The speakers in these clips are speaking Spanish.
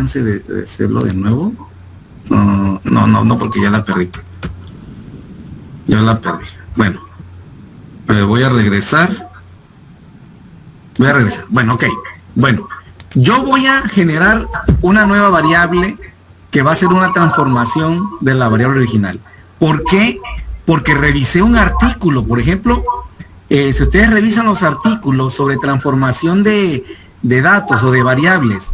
chance de hacerlo de nuevo. No, porque ya la perdí. Bueno, voy a regresar. Bueno, ok. Bueno, yo voy a generar una nueva variable que va a ser una transformación de la variable original. ¿Por qué? Porque revisé un artículo, por ejemplo, si ustedes revisan los artículos sobre transformación de datos o de variables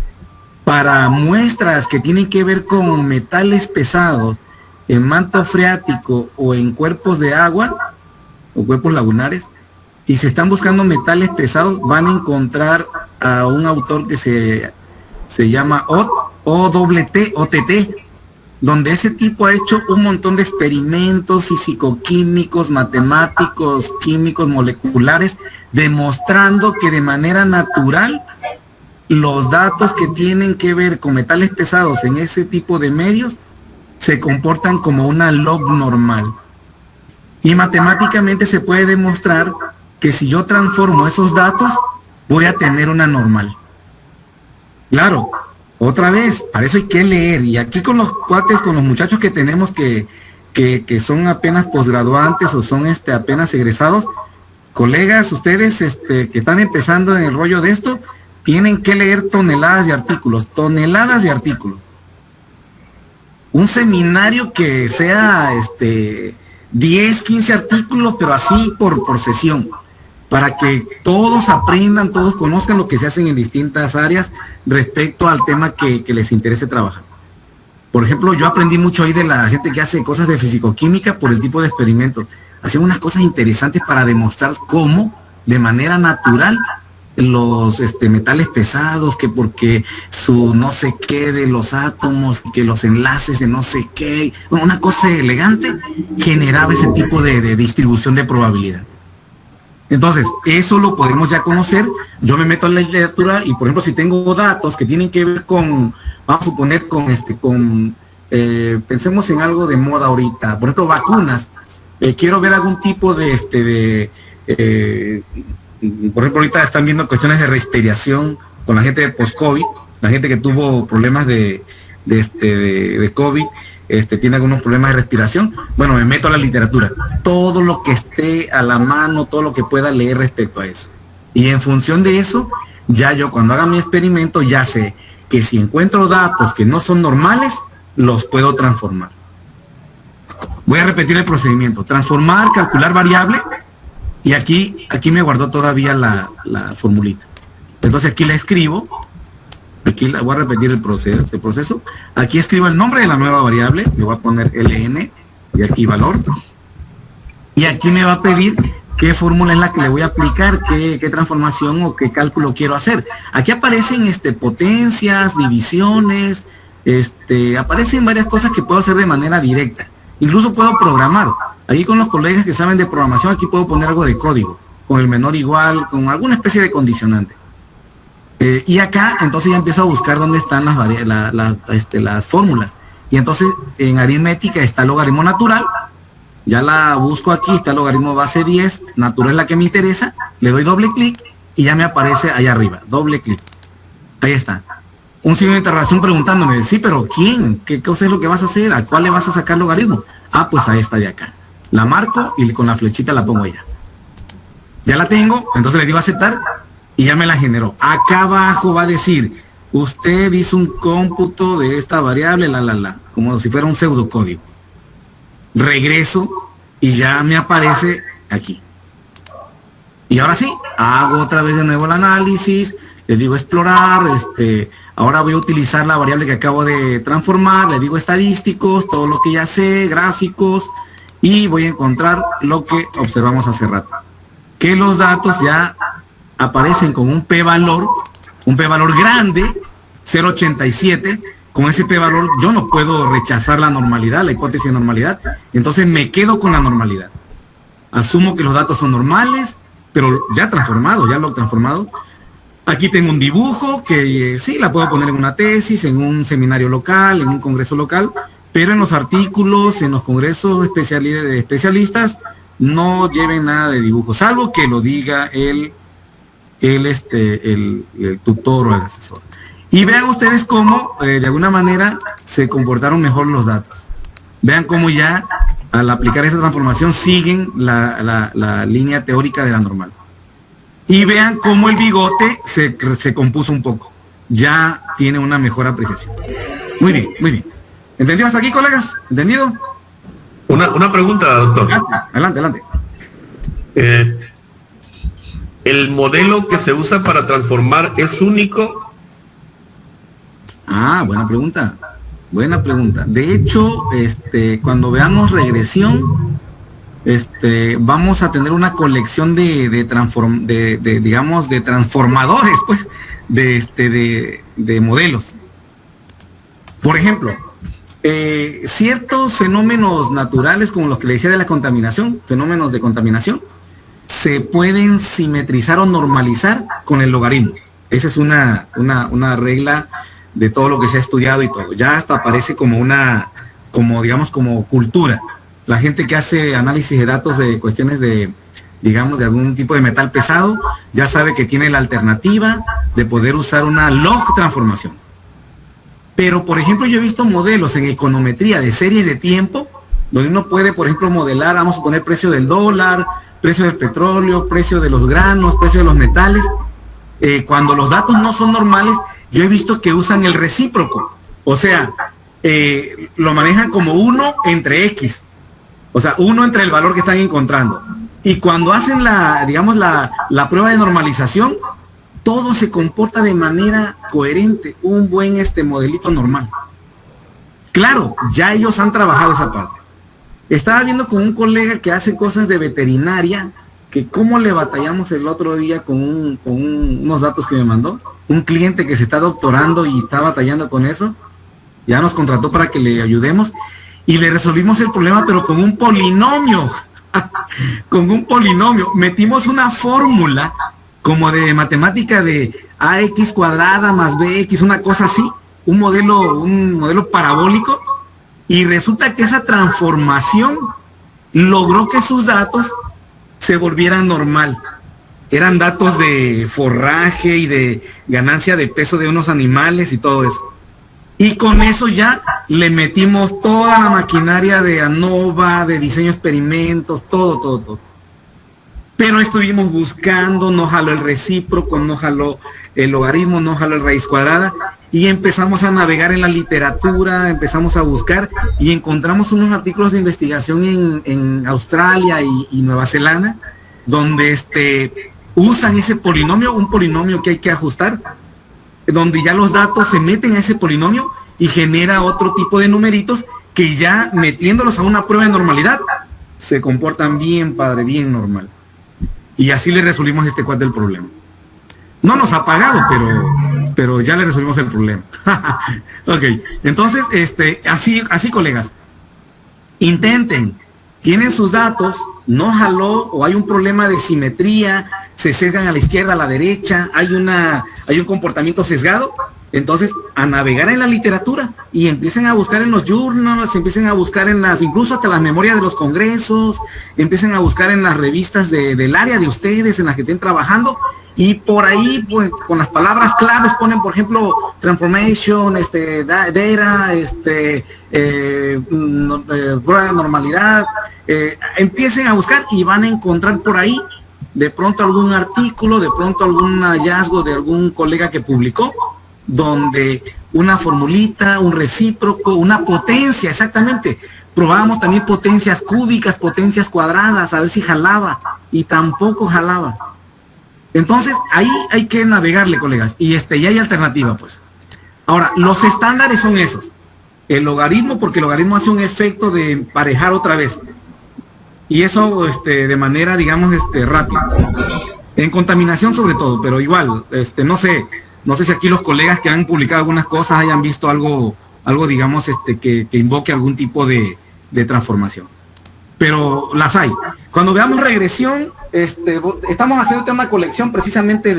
para muestras que tienen que ver con metales pesados en manto freático o en cuerpos de agua o cuerpos lagunares, y si están buscando metales pesados, van a encontrar a un autor que se llama OTT, donde ese tipo ha hecho un montón de experimentos físico-químicos, matemáticos, químicos, moleculares, demostrando que de manera natural los datos que tienen que ver con metales pesados en ese tipo de medios se comportan como una log normal. Y matemáticamente se puede demostrar que si yo transformo esos datos, voy a tener una normal. Claro, otra vez, para eso hay que leer. Y aquí con los cuates, con los muchachos que tenemos que son apenas posgraduantes o son apenas egresados, colegas, ustedes que están empezando en el rollo de esto, tienen que leer toneladas de artículos. Un seminario que sea 10, 15 artículos, pero así por sesión, para que todos aprendan, todos conozcan lo que se hacen en distintas áreas respecto al tema que les interese trabajar. Por ejemplo, yo aprendí mucho ahí de la gente que hace cosas de fisicoquímica por el tipo de experimentos. Hacen unas cosas interesantes para demostrar cómo, de manera natural, los metales pesados, que porque su no sé qué de los átomos, que los enlaces de no sé qué, una cosa elegante, generaba ese tipo de distribución de probabilidad. Entonces, eso lo podemos ya conocer. Yo me meto en la literatura y, por ejemplo, si tengo datos que tienen que ver con, vamos a suponer, pensemos en algo de moda ahorita, por ejemplo, vacunas. Quiero ver algún tipo por ejemplo, ahorita están viendo cuestiones de respiración con la gente de post-COVID, la gente que tuvo problemas de COVID, tiene algunos problemas de respiración. Bueno, me meto a la literatura, todo lo que esté a la mano, todo lo que pueda leer respecto a eso. Y en función de eso, ya yo cuando haga mi experimento, ya sé que si encuentro datos que no son normales, los puedo transformar. Voy a repetir el procedimiento: transformar, calcular variable. Y aquí me guardó todavía la formulita. Entonces aquí la escribo. Aquí la voy a repetir el proceso. Aquí escribo el nombre de la nueva variable. Le voy a poner LN. Y aquí valor. Y aquí me va a pedir qué fórmula es la que le voy a aplicar, qué transformación o qué cálculo quiero hacer. Aquí aparecen potencias, divisiones. Aparecen varias cosas que puedo hacer de manera directa. Incluso puedo programar. Aquí con los colegas que saben de programación, aquí puedo poner algo de código, con el menor igual, con alguna especie de condicionante. Y acá, entonces ya empiezo a buscar dónde están las fórmulas. Y entonces, en aritmética está el logaritmo natural, ya la busco aquí, está el logaritmo base 10, natural es la que me interesa, le doy doble clic y ya me aparece allá arriba, doble clic. Ahí está. Un signo de interrogación preguntándome, sí, pero ¿quién? ¿Qué cosa es lo que vas a hacer? ¿A cuál le vas a sacar logaritmo? Ah, pues a esta de acá. La marco y con la flechita la pongo allá. Ya la tengo, entonces le digo aceptar y ya me la generó. Acá abajo va a decir, usted hizo un cómputo de esta variable, como si fuera un pseudocódigo. Regreso y ya me aparece aquí. Y ahora sí, hago otra vez de nuevo el análisis, le digo explorar, ahora voy a utilizar la variable que acabo de transformar, le digo estadísticos, todo lo que ya sé, gráficos, y voy a encontrar lo que observamos hace rato. Que los datos ya aparecen con un p-valor grande, 0.87, con ese p-valor yo no puedo rechazar la normalidad, la hipótesis de normalidad, entonces me quedo con la normalidad. Asumo que los datos son normales, pero ya transformados, ya lo he transformado. Aquí tengo un dibujo que sí, la puedo poner en una tesis, en un seminario local, en un congreso local, pero en los artículos, en los congresos de especialistas, no lleven nada de dibujo, salvo que lo diga el tutor o el asesor. Y vean ustedes cómo, de alguna manera, se comportaron mejor los datos. Vean cómo ya, al aplicar esa transformación, siguen la línea teórica de la normal. Y vean cómo el bigote se compuso un poco. Ya tiene una mejor apreciación. Muy bien, muy bien. ¿Entendido hasta aquí, colegas? ¿Entendido? Una pregunta, doctor. Adelante. ¿El modelo que se usa para transformar es único? Buena pregunta. De hecho, cuando veamos regresión, vamos a tener una colección de transformadores, pues, de modelos. Por ejemplo, ciertos fenómenos naturales, como los que le decía de la contaminación, fenómenos de contaminación, se pueden simetrizar o normalizar con el logaritmo. Esa es una regla de todo lo que se ha estudiado y todo. Ya hasta aparece como como cultura. La gente que hace análisis de datos de cuestiones de algún tipo de metal pesado, ya sabe que tiene la alternativa de poder usar una log transformación. Pero, por ejemplo, yo he visto modelos en econometría de series de tiempo, donde uno puede, por ejemplo, modelar, vamos a poner precio del dólar, precio del petróleo, precio de los granos, precio de los metales. Cuando los datos no son normales, yo he visto que usan el recíproco. O sea, lo manejan como 1 entre X. O sea, 1 entre el valor que están encontrando. Y cuando hacen la prueba de normalización, todo se comporta de manera coherente, un buen modelito normal. Claro, ya ellos han trabajado esa parte. Estaba viendo con un colega que hace cosas de veterinaria, que cómo le batallamos el otro día con unos datos que me mandó. Un cliente que se está doctorando y está batallando con eso, ya nos contrató para que le ayudemos y le resolvimos el problema, pero con un polinomio. Con un polinomio. Metimos una fórmula como de matemática de ax cuadrada más bx, una cosa así, un modelo parabólico, y resulta que esa transformación logró que sus datos se volvieran normal. Eran datos de forraje y de ganancia de peso de unos animales y todo eso. Y con eso ya le metimos toda la maquinaria de ANOVA, de diseño de experimentos, todo. Pero estuvimos buscando, no jaló el recíproco, no jaló el logaritmo, no jaló el raíz cuadrada, y empezamos a navegar en la literatura, empezamos a buscar y encontramos unos artículos de investigación en Australia y Nueva Zelanda, donde usan ese polinomio, un polinomio que hay que ajustar, donde ya los datos se meten a ese polinomio y genera otro tipo de numeritos que ya metiéndolos a una prueba de normalidad se comportan bien, padre, bien normal. Y así le resolvimos cuate el problema. No nos ha pagado, pero ya le resolvimos el problema. Ok, entonces, así colegas, intenten, tienen sus datos, no jaló o hay un problema de simetría, se sesgan a la izquierda, a la derecha, hay un comportamiento sesgado, entonces a navegar en la literatura y empiecen a buscar en los journals, empiecen a buscar incluso hasta las memorias de los congresos, empiecen a buscar en las revistas del área de ustedes en las que estén trabajando, y por ahí pues con las palabras claves ponen, por ejemplo, transformation, data, normalidad, empiecen a buscar y van a encontrar por ahí de pronto algún artículo, de pronto algún hallazgo de algún colega que publicó, donde una formulita, un recíproco, una potencia, exactamente. Probábamos también potencias cúbicas, potencias cuadradas, a ver si jalaba, y tampoco jalaba. Entonces, ahí hay que navegarle, colegas, y ya hay alternativa, pues. Ahora, los estándares son esos. El logaritmo, porque el logaritmo hace un efecto de emparejar otra vez. Y eso de manera, digamos, rápida. En contaminación sobre todo, pero igual, no sé si aquí los colegas que han publicado algunas cosas hayan visto algo digamos, que invoque algún tipo de transformación. Pero las hay. Cuando veamos regresión, estamos haciendo una colección precisamente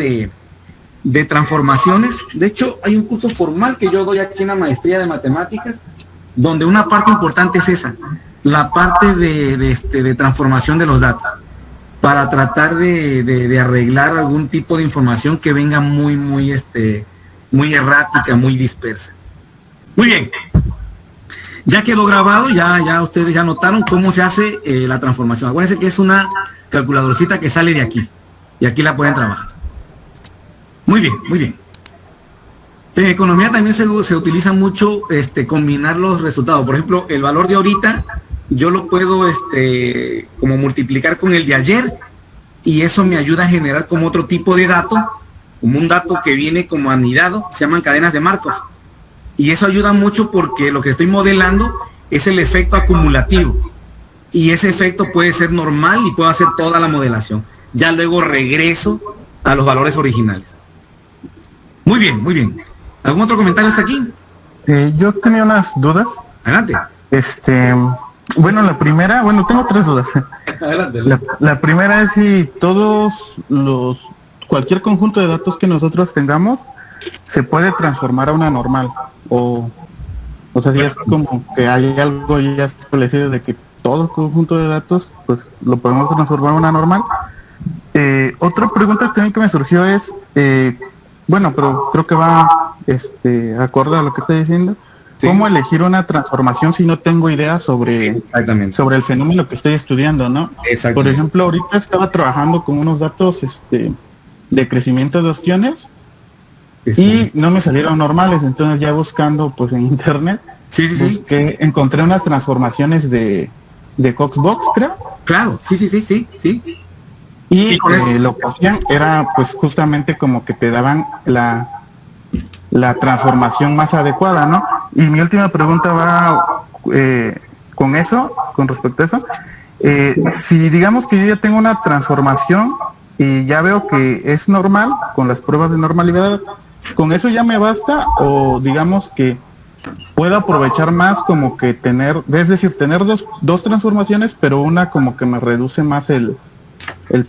de transformaciones. De hecho, hay un curso formal que yo doy aquí en la maestría de matemáticas, donde una parte importante es esa, la parte de transformación de los datos, para tratar de arreglar algún tipo de información que venga muy muy errática, muy dispersa. Muy bien. Ya quedó grabado, ya ustedes ya notaron cómo se hace la transformación. Acuérdense que es una calculadorcita que sale de aquí. Y aquí la pueden trabajar. Muy bien, muy bien. En economía también se utiliza mucho combinar los resultados. Por ejemplo, el valor de ahorita, yo lo puedo como multiplicar con el de ayer, y eso me ayuda a generar como otro tipo de dato, como un dato que viene como anidado, se llaman cadenas de Markov. Y eso ayuda mucho porque lo que estoy modelando es el efecto acumulativo. Y ese efecto puede ser normal y puedo hacer toda la modelación. Ya luego regreso a los valores originales. Muy bien, muy bien. ¿Algún otro comentario hasta aquí? Yo tenía unas dudas. Adelante. Bueno, la primera, tengo 3 dudas. Adelante. La primera es si cualquier conjunto de datos que nosotros tengamos se puede transformar a una normal, o sea, si es como que hay algo ya establecido de que todo conjunto de datos pues lo podemos transformar a una normal. Otra pregunta también que me surgió es, pero creo que va acorde a lo que estoy diciendo. Sí. ¿Cómo elegir una transformación si no tengo idea sobre el fenómeno que estoy estudiando, ¿no? Por ejemplo, ahorita estaba trabajando con unos datos de crecimiento de ostiones y no me salieron normales, entonces ya buscando pues en internet, encontré unas transformaciones de Cox-Box, creo. Claro, sí. Y lo que hacían era pues justamente como que te daban la transformación más adecuada, ¿no? Y mi última pregunta va con respecto a eso. Si digamos que yo ya tengo una transformación y ya veo que es normal con las pruebas de normalidad, ¿con eso ya me basta? O digamos que puedo aprovechar más como que tener dos transformaciones, pero una como que me reduce más el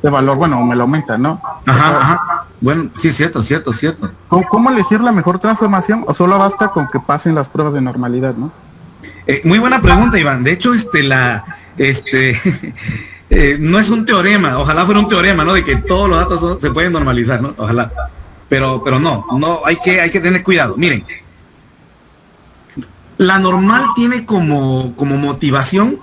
valor, me lo aumenta, ¿no? Ajá. Bueno, sí, cierto. ¿Cómo elegir la mejor transformación? ¿O solo basta con que pasen las pruebas de normalidad, no? Muy buena pregunta, Iván. De hecho, no es un teorema. Ojalá fuera un teorema, ¿no? De que todos los datos se pueden normalizar, ¿no? Ojalá. Pero no, hay que tener cuidado. Miren, la normal tiene como motivación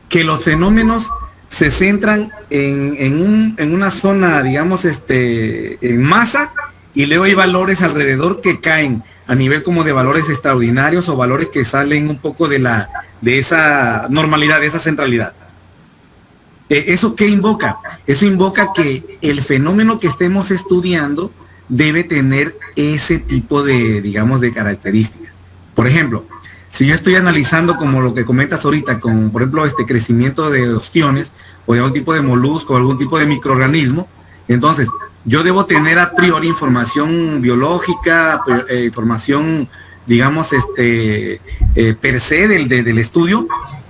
que los fenómenos se centran en una zona, digamos, en masa, y luego hay valores alrededor que caen a nivel como de valores extraordinarios o valores que salen un poco de esa normalidad, de esa centralidad. ¿Eso qué invoca? Eso invoca que el fenómeno que estemos estudiando debe tener ese tipo de, digamos, de características. Por ejemplo, si yo estoy analizando como lo que comentas ahorita, con, por ejemplo, crecimiento de ostiones o de algún tipo de molusco o algún tipo de microorganismo, entonces yo debo tener a priori información biológica, información, digamos, per se del estudio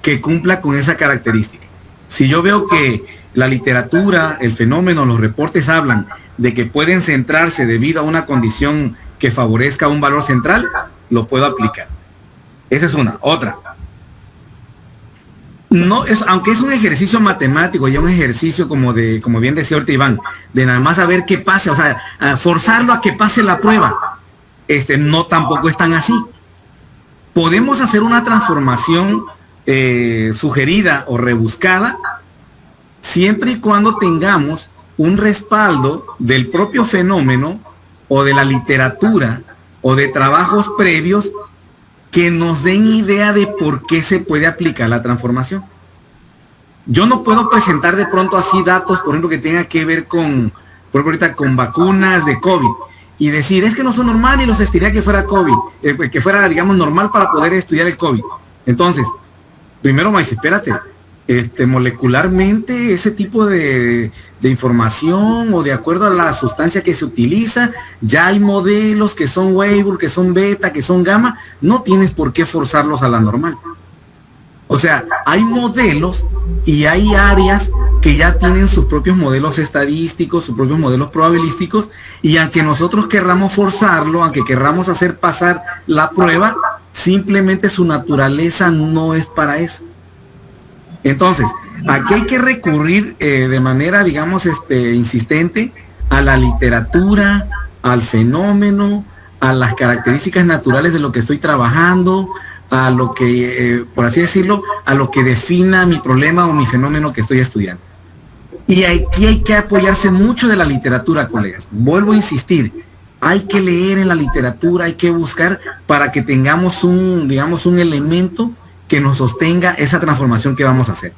que cumpla con esa característica. Si yo veo que la literatura, el fenómeno, los reportes hablan de que pueden centrarse debido a una condición que favorezca un valor central, lo puedo aplicar. Esa es una. Otra. Aunque es un ejercicio matemático, ya un ejercicio como bien decía ahorita Iván, de nada más saber qué pasa, o sea, a forzarlo a que pase la prueba. No tampoco es tan así. Podemos hacer una transformación sugerida o rebuscada siempre y cuando tengamos un respaldo del propio fenómeno o de la literatura o de trabajos previos que nos den idea de por qué se puede aplicar la transformación. Yo no puedo presentar de pronto así datos, por ejemplo, que tenga que ver con vacunas de COVID y decir, es que no son normales y los estiría que fuera COVID, que fuera, digamos, normal para poder estudiar el COVID. Entonces, primero me dice, espérate, molecularmente ese tipo de información o de acuerdo a la sustancia que se utiliza, ya hay modelos que son Weibull, que son beta, que son gamma, no tienes por qué forzarlos a la normal. O sea, hay modelos y hay áreas que ya tienen sus propios modelos estadísticos, sus propios modelos probabilísticos, y aunque nosotros querramos forzarlo, aunque querramos hacer pasar la prueba, simplemente su naturaleza no es para eso. Entonces, aquí hay que recurrir de manera, digamos, insistente a la literatura, al fenómeno, a las características naturales de lo que estoy trabajando, a lo que, por así decirlo, a lo que defina mi problema o mi fenómeno que estoy estudiando. Y aquí hay que apoyarse mucho de la literatura, colegas. Vuelvo a insistir, hay que leer en la literatura, hay que buscar para que tengamos un elemento que nos sostenga esa transformación que vamos a hacer.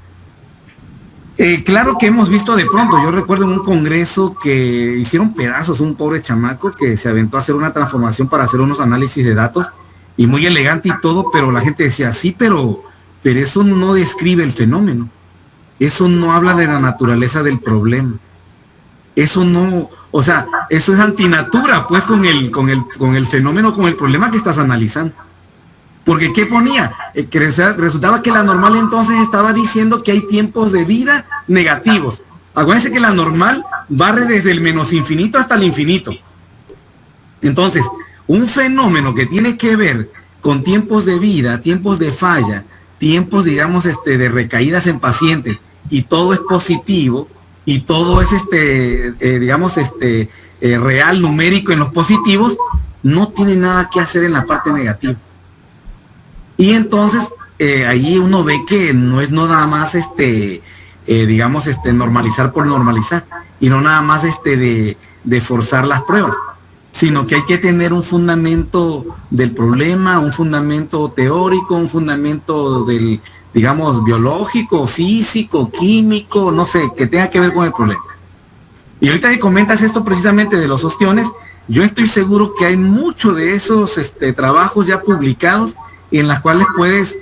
Claro que hemos visto de pronto, yo recuerdo en un congreso que hicieron pedazos un pobre chamaco que se aventó a hacer una transformación para hacer unos análisis de datos, y muy elegante y todo, pero la gente decía, sí, pero eso no describe el fenómeno, eso no habla de la naturaleza del problema, eso no, o sea, eso es antinatura, pues, con el fenómeno, con el problema que estás analizando. Porque ¿qué ponía? Que resultaba que la normal entonces estaba diciendo que hay tiempos de vida negativos. Acuérdense que la normal barre desde el menos infinito hasta el infinito. Entonces, un fenómeno que tiene que ver con tiempos de vida, tiempos de falla, tiempos, digamos, de recaídas en pacientes, y todo es positivo, y todo es, real, numérico en los positivos, no tiene nada que hacer en la parte negativa. Y entonces, ahí uno ve que no es nada más, normalizar por normalizar, y no nada más de forzar las pruebas, sino que hay que tener un fundamento del problema, un fundamento teórico, un fundamento del, digamos, biológico, físico, químico, no sé, que tenga que ver con el problema. Y ahorita que comentas esto precisamente de los ostiones, yo estoy seguro que hay muchos de esos trabajos ya publicados en las cuales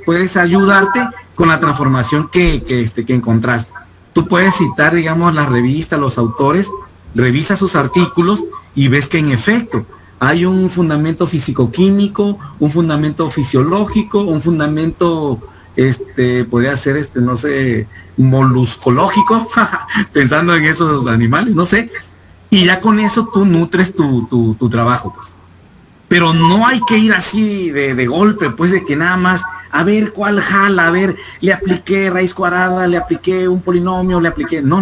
puedes ayudarte con la transformación que encontraste. Tú puedes citar, digamos, las revistas, los autores, revisa sus artículos y ves que en efecto hay un fundamento físico-químico, un fundamento fisiológico, un fundamento, podría ser, no sé, moluscológico, pensando en esos animales, no sé, y ya con eso tú nutres tu trabajo, pues. Pero no hay que ir así de golpe, pues, de que nada más, a ver cuál jala, a ver, le apliqué raíz cuadrada, le apliqué un polinomio, le apliqué... No.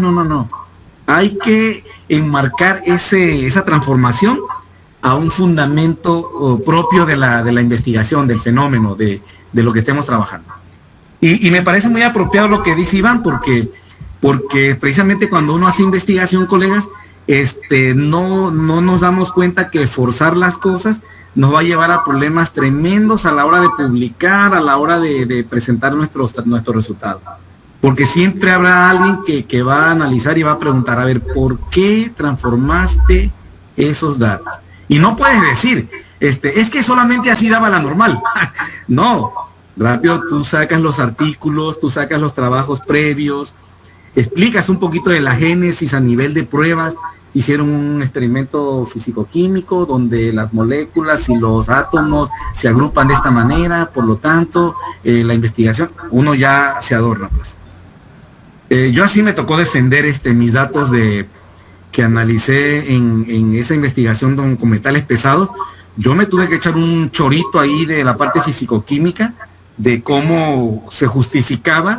Hay que enmarcar esa transformación a un fundamento propio de la investigación, del fenómeno, de lo que estemos trabajando. Y me parece muy apropiado lo que dice Iván, porque precisamente cuando uno hace investigación, colegas, no nos damos cuenta que forzar las cosas nos va a llevar a problemas tremendos a la hora de publicar, a la hora de presentar nuestros resultados. Porque siempre habrá alguien que va a analizar y va a preguntar, a ver, ¿por qué transformaste esos datos? Y no puedes decir, es que solamente así daba la normal. No, rápido tú sacas los artículos, tú sacas los trabajos previos, explicas un poquito de la génesis a nivel de pruebas. Hicieron un experimento físico-químico donde las moléculas y los átomos se agrupan de esta manera, por lo tanto, la investigación, uno ya se adorna, pues. Yo así me tocó defender mis datos que analicé en esa investigación con metales pesados. Yo me tuve que echar un chorito ahí de la parte físico-química, de cómo se justificaba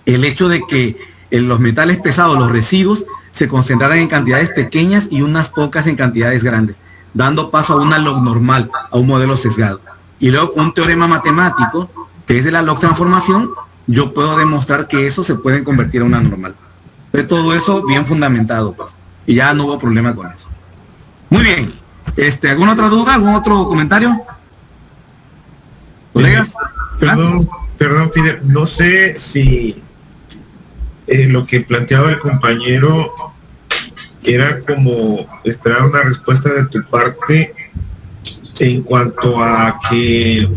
el hecho de que los metales pesados, los residuos, se concentraran en cantidades pequeñas y unas pocas en cantidades grandes, dando paso a una log normal, a un modelo sesgado. Y luego un teorema matemático, que es de la log transformación, yo puedo demostrar que eso se puede convertir a una normal. De todo eso bien fundamentado, pues. Y ya no hubo problema con eso. Muy bien. ¿Alguna otra duda? ¿Algún otro comentario? ¿Colegas? Perdón, Fidel. No sé si lo que planteaba el compañero era como esperar una respuesta de tu parte en cuanto a que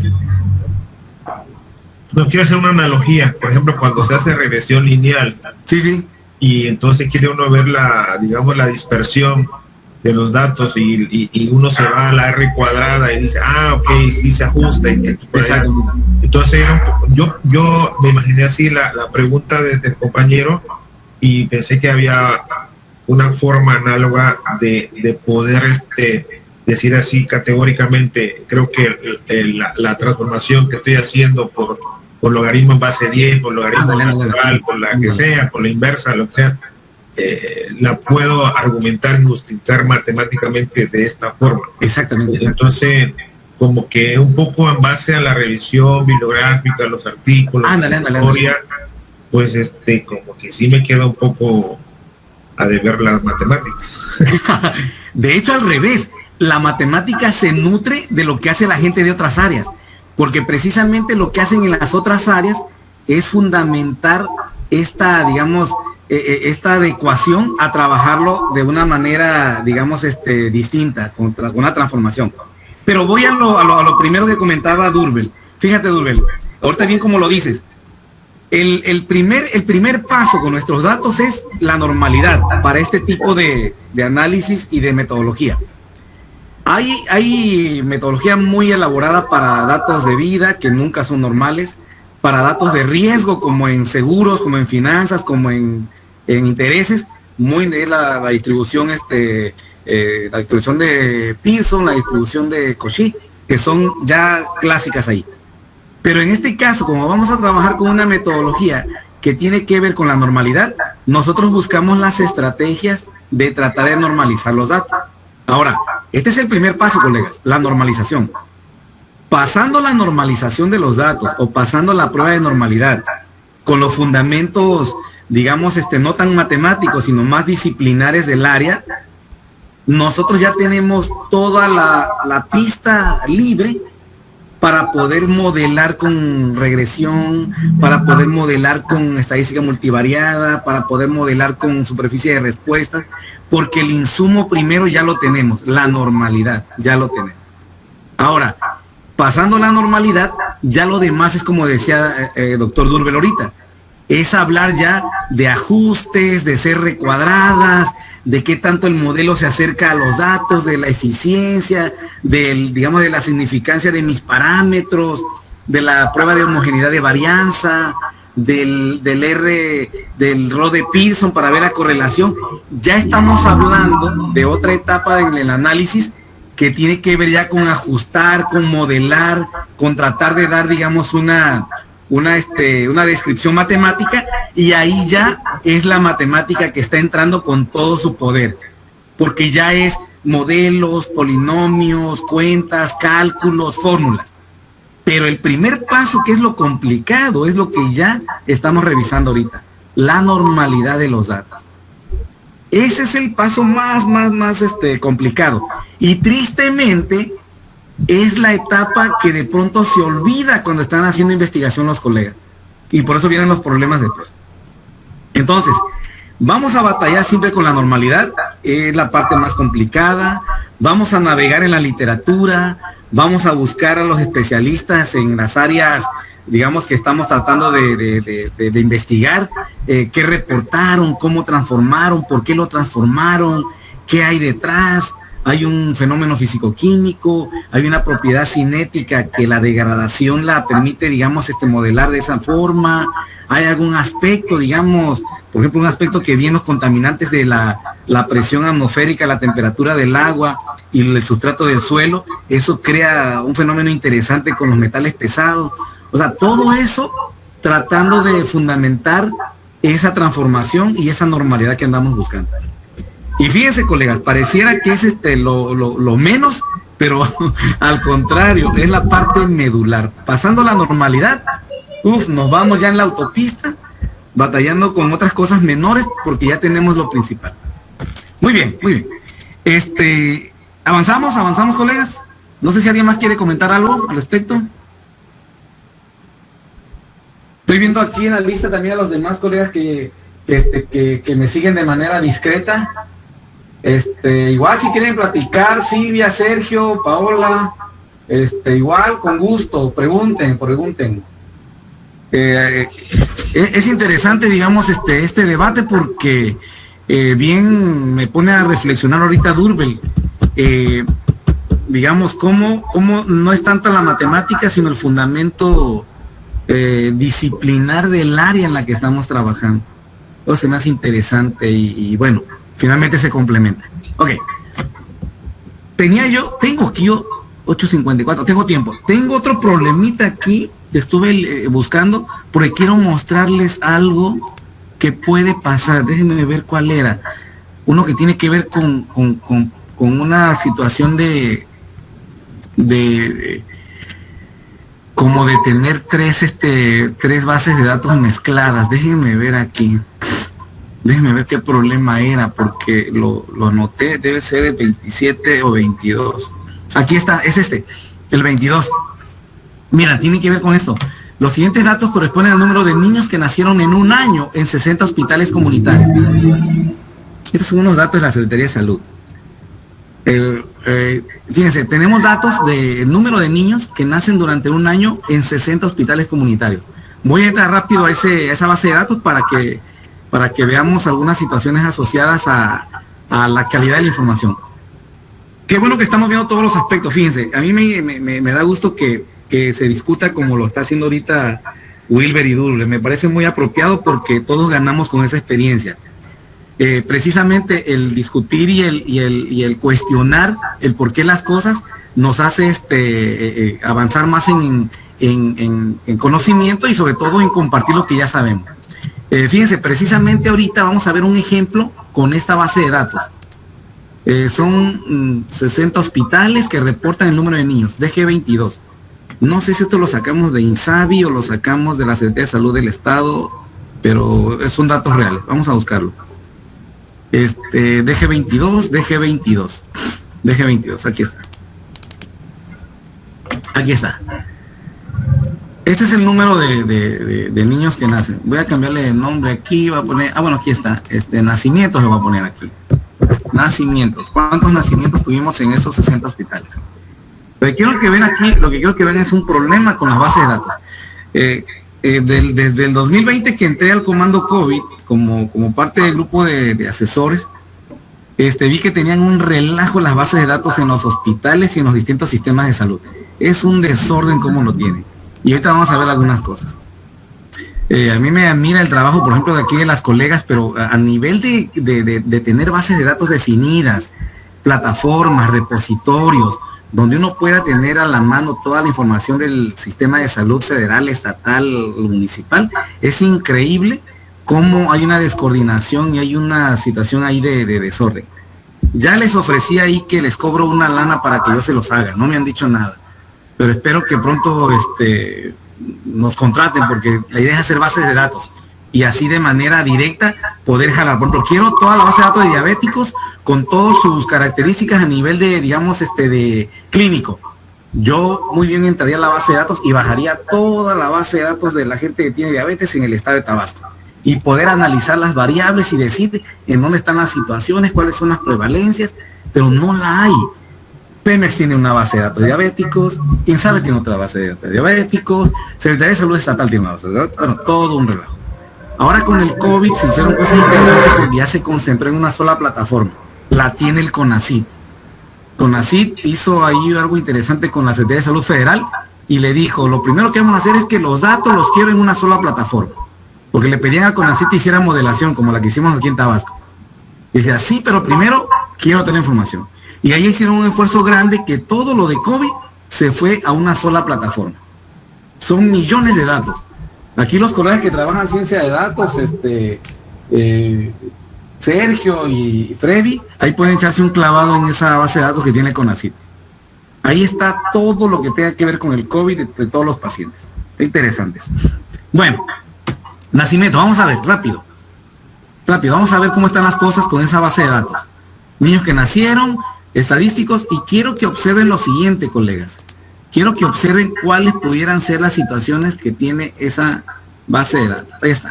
no quiero hacer una analogía, por ejemplo, cuando se hace regresión lineal, sí, y entonces quiere uno ver la dispersión de los datos y uno se va a la R cuadrada y dice, ok, sí se ajusta. Exacto. Entonces yo me imaginé así la pregunta del compañero y pensé que había una forma análoga de poder decir así categóricamente, creo que la transformación que estoy haciendo por logaritmo en base 10, por logaritmo natural, por la que sea, por la inversa, lo que sea, la puedo argumentar y justificar matemáticamente de esta forma. Exactamente. Entonces, como que un poco en base a la revisión bibliográfica, los artículos, ándale, historia, pues como que sí me queda un poco a deber las matemáticas. De hecho, al revés, la matemática se nutre de lo que hace la gente de otras áreas, porque precisamente lo que hacen en las otras áreas es fundamentar esta, digamos, esta adecuación a trabajarlo de una manera, digamos, distinta, con una transformación. Pero voy a lo primero que comentaba Durbel. Fíjate, Durbel, ahorita bien como lo dices, el primer paso con nuestros datos es la normalidad para este tipo de análisis y de metodología. Hay metodología muy elaborada para datos de vida que nunca son normales, para datos de riesgo como en seguros, como en finanzas, como en intereses, la distribución la distribución de Pearson, la distribución de Cauchy, que son ya clásicas ahí. Pero en este caso, como vamos a trabajar con una metodología que tiene que ver con la normalidad, nosotros buscamos las estrategias de tratar de normalizar los datos. Ahora, este es el primer paso, colegas, la normalización. Pasando la normalización de los datos o pasando la prueba de normalidad con los fundamentos, digamos, no tan matemáticos, sino más disciplinares del área, nosotros ya tenemos toda la pista libre para poder modelar con regresión, para poder modelar con estadística multivariada, para poder modelar con superficie de respuesta, porque el insumo primero ya lo tenemos, la normalidad, ya lo tenemos. Ahora, pasando la normalidad, ya lo demás es como decía doctor Durbel ahorita, es hablar ya de ajustes, de CR cuadradas, de qué tanto el modelo se acerca a los datos, de la eficiencia, digamos, de la significancia de mis parámetros, de la prueba de homogeneidad de varianza, del RO de Pearson para ver la correlación. Ya estamos hablando de otra etapa en el análisis que tiene que ver ya con ajustar, con modelar, con tratar de dar, digamos, una descripción matemática, y ahí ya es la matemática que está entrando con todo su poder, porque ya es modelos, polinomios, cuentas, cálculos, fórmulas. Pero el primer paso, que es lo complicado, es lo que ya estamos revisando ahorita, la normalidad de los datos. Ese es el paso más complicado, y tristemente es la etapa que de pronto se olvida cuando están haciendo investigación los colegas, y por eso vienen los problemas después. Entonces, vamos a batallar siempre con la normalidad, es la parte más complicada. Vamos a navegar en la literatura, vamos a buscar a los especialistas en las áreas, digamos, que estamos tratando de investigar, qué reportaron, cómo transformaron, por qué lo transformaron, qué hay detrás. Hay un fenómeno físico-químico, hay una propiedad cinética que la degradación la permite, digamos, modelar de esa forma. Hay algún aspecto, digamos, por ejemplo, un aspecto que viene los contaminantes de la presión atmosférica, la temperatura del agua y el sustrato del suelo. Eso crea un fenómeno interesante con los metales pesados. O sea, todo eso tratando de fundamentar esa transformación y esa normalidad que andamos buscando. Y fíjense, colegas, pareciera que es lo menos, pero al contrario, es la parte medular. Pasando la normalidad, nos vamos ya en la autopista, batallando con otras cosas menores, porque ya tenemos lo principal. Muy bien, muy bien. Avanzamos, colegas. No sé si alguien más quiere comentar algo al respecto. Estoy viendo aquí en la lista también a los demás colegas que me siguen de manera discreta. Igual si quieren platicar, Silvia, Sergio, Paola, igual con gusto, pregunten. Es interesante, digamos, este debate, porque bien me pone a reflexionar ahorita Durbel, digamos, cómo no es tanta la matemática, sino el fundamento disciplinar del área en la que estamos trabajando. Eso se me hace interesante y bueno, finalmente se complementa. Ok. Tengo aquí 8:54, tengo tiempo. Tengo otro problemita aquí que estuve buscando, porque quiero mostrarles algo que puede pasar. Déjenme ver cuál era. Uno que tiene que ver con una situación de como de tener tres bases de datos mezcladas. Déjenme ver aquí. Déjenme ver qué problema era, porque lo anoté. Debe ser el 27 o 22. Aquí está, es el 22. Mira, tiene que ver con esto. Los siguientes datos corresponden al número de niños que nacieron en un año en 60 hospitales comunitarios. Estos son unos datos de la Secretaría de Salud. Fíjense, tenemos datos del número de niños que nacen durante un año en 60 hospitales comunitarios. Voy a entrar rápido a esa base de datos para que veamos algunas situaciones asociadas a la calidad de la información. Qué bueno que estamos viendo todos los aspectos. Fíjense, a mí me da gusto que se discuta como lo está haciendo ahorita Wilber y Dulce. Me parece muy apropiado porque todos ganamos con esa experiencia. Precisamente el discutir y el cuestionar el por qué las cosas nos hace avanzar más en conocimiento y sobre todo en compartir lo que ya sabemos. Fíjense, precisamente ahorita vamos a ver un ejemplo con esta base de datos. Son 60 hospitales que reportan el número de niños, DG22. No sé si esto lo sacamos de INSABI o lo sacamos de la Secretaría de Salud del Estado, pero son datos reales. Vamos a buscarlo. DG22, aquí está. Aquí está. Este es el número de niños que nacen. Voy a cambiarle de nombre aquí, voy a poner, bueno, aquí está, nacimientos lo voy a poner aquí. Nacimientos. ¿Cuántos nacimientos tuvimos en esos 60 hospitales? Lo que quiero que vean es un problema con las bases de datos. Desde el 2020 que entré al comando COVID, como parte del grupo de asesores, vi que tenían un relajo las bases de datos en los hospitales y en los distintos sistemas de salud. Es un desorden como lo tienen. Y ahorita vamos a ver algunas cosas. A mí me admira el trabajo, por ejemplo, de aquí de las colegas, pero a nivel de tener bases de datos definidas, plataformas, repositorios, donde uno pueda tener a la mano toda la información del sistema de salud federal, estatal, municipal, es increíble cómo hay una descoordinación y hay una situación ahí de desorden. Ya les ofrecí ahí que les cobro una lana para que yo se los haga, no me han dicho nada, pero espero que pronto nos contraten, porque la idea es hacer bases de datos y así de manera directa poder jalar. Por ejemplo, quiero toda la base de datos de diabéticos con todas sus características a nivel de, digamos, de clínico. Yo muy bien entraría a la base de datos y bajaría toda la base de datos de la gente que tiene diabetes en el estado de Tabasco y poder analizar las variables y decir en dónde están las situaciones, cuáles son las prevalencias, pero no la hay. Pemex tiene una base de datos diabéticos, INSABI tiene otra base de datos diabéticos, Secretaría de Salud Estatal tiene una base de datos, bueno, todo un relajo. Ahora con el COVID se hicieron cosas interesantes porque ya se concentró en una sola plataforma. La tiene el CONACYT. CONACYT hizo ahí algo interesante con la Secretaría de Salud Federal y le dijo, lo primero que vamos a hacer es que los datos los quiero en una sola plataforma. Porque le pedían a CONACYT que hiciera modelación como la que hicimos aquí en Tabasco. Y decía, sí, pero primero quiero tener información. Y ahí hicieron un esfuerzo grande que todo lo de COVID se fue a una sola plataforma. Son millones de datos. Aquí los colegas que trabajan ciencia de datos, Sergio y Freddy, ahí pueden echarse un clavado en esa base de datos que tiene CONACYT. Ahí está todo lo que tenga que ver con el COVID de todos los pacientes. Qué interesantes. Bueno, nacimiento, vamos a ver, rápido, vamos a ver cómo están las cosas con esa base de datos. Niños que nacieron, estadísticos, y quiero que observen lo siguiente, colegas. Quiero que observen cuáles pudieran ser las situaciones que tiene esa base de datos. Ahí está.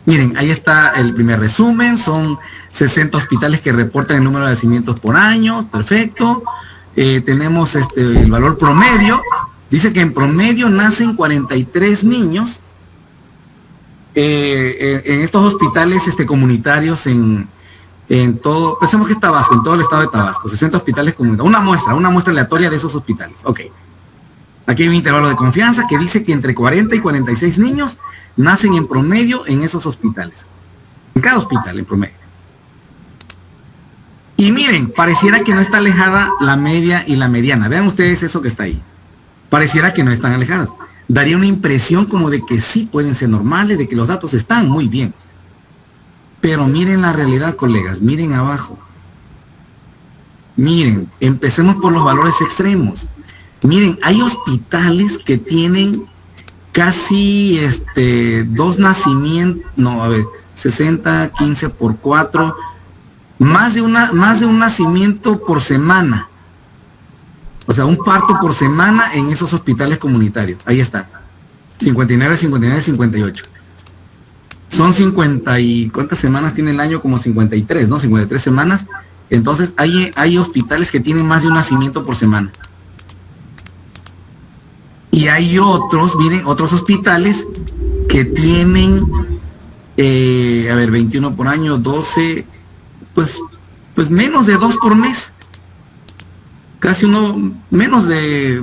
Miren, ahí está el primer resumen. Son 60 hospitales que reportan el número de nacimientos por año. Perfecto. Tenemos el valor promedio. Dice que en promedio nacen 43 niños en estos hospitales comunitarios en todo, pensemos que es Tabasco, en todo el estado de Tabasco, 60 hospitales comunitarios, una muestra aleatoria de esos hospitales. Ok. Aquí hay un intervalo de confianza que dice que entre 40 y 46 niños nacen en promedio en esos hospitales. En cada hospital, en promedio. Y miren, pareciera que no está alejada la media y la mediana. Vean ustedes eso que está ahí. Pareciera que no están alejadas. daría una impresión como de que sí pueden ser normales, de que los datos están muy bien. Pero miren la realidad, colegas, miren abajo. Miren, empecemos por los valores extremos. Miren, hay hospitales que tienen casi 2 nacimientos, 60, 15 por 4, más de un nacimiento por semana. O sea, un parto por semana en esos hospitales comunitarios. Ahí está. 59, 59, 58. Son 50 y... ¿cuántas semanas tiene el año? Como 53, ¿no? 53 semanas. Entonces, hay hospitales que tienen más de un nacimiento por semana. Y hay otros, miren, otros hospitales que tienen, 21 por año, 12, pues menos de 2 por mes. Casi menos de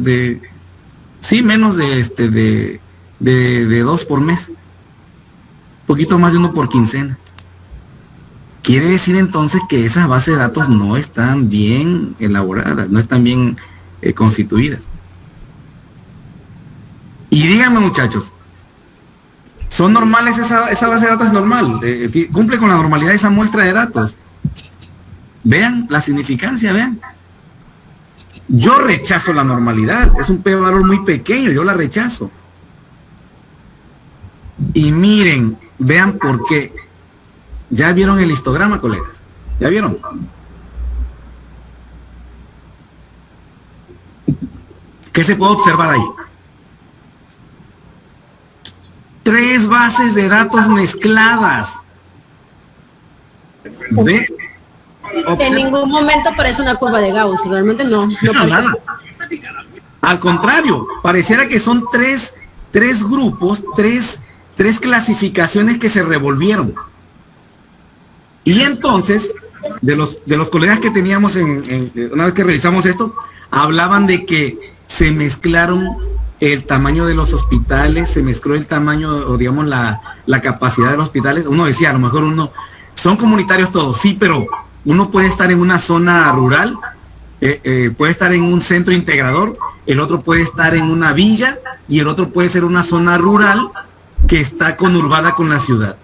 2 por mes. Poquito más de 1 por quincena. Quiere decir entonces que esas bases de datos no están bien elaboradas, no están bien constituidas. Y díganme, muchachos, ¿son normales esa base de datos? Es normal, cumple con la normalidad esa muestra de datos. Vean la significancia, vean. Yo rechazo la normalidad, es un valor muy pequeño, yo la rechazo. Y miren, vean por qué. ¿Ya vieron el histograma, colegas? ¿Ya vieron? ¿Qué se puede observar ahí? 3 bases de datos mezcladas. ¿Ve? En ningún momento parece una curva de Gauss, realmente no nada. Al contrario, pareciera que son tres grupos, tres clasificaciones que se revolvieron. Y entonces, de los colegas que teníamos una vez que revisamos esto, hablaban de que se mezclaron el tamaño de los hospitales, se mezcló el tamaño, o digamos la capacidad de los hospitales. Uno decía, a lo mejor son comunitarios todos, sí, pero uno puede estar en una zona rural, puede estar en un centro integrador, el otro puede estar en una villa y el otro puede ser una zona rural que está conurbada con la ciudad.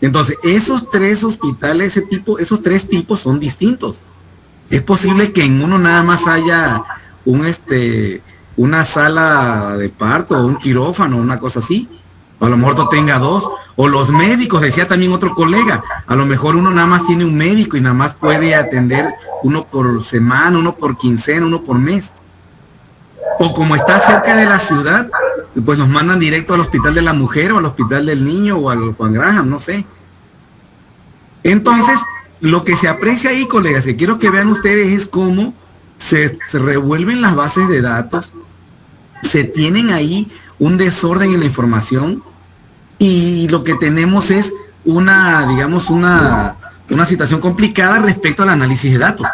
Entonces, esos 3 hospitales, esos 3 tipos son distintos. Es posible que en uno nada más haya una sala de parto o un quirófano, una cosa así. O a lo mejor tenga 2, o los médicos, decía también otro colega, a lo mejor uno nada más tiene un médico y nada más puede atender uno por semana, uno por quincena, uno por mes. O como está cerca de la ciudad, pues nos mandan directo al hospital de la mujer o al hospital del niño o al Juan Graham, no sé. Entonces, lo que se aprecia ahí, colegas, que quiero que vean ustedes es cómo se revuelven las bases de datos, se tienen ahí un desorden en la información y lo que tenemos es una situación complicada respecto al análisis de datos.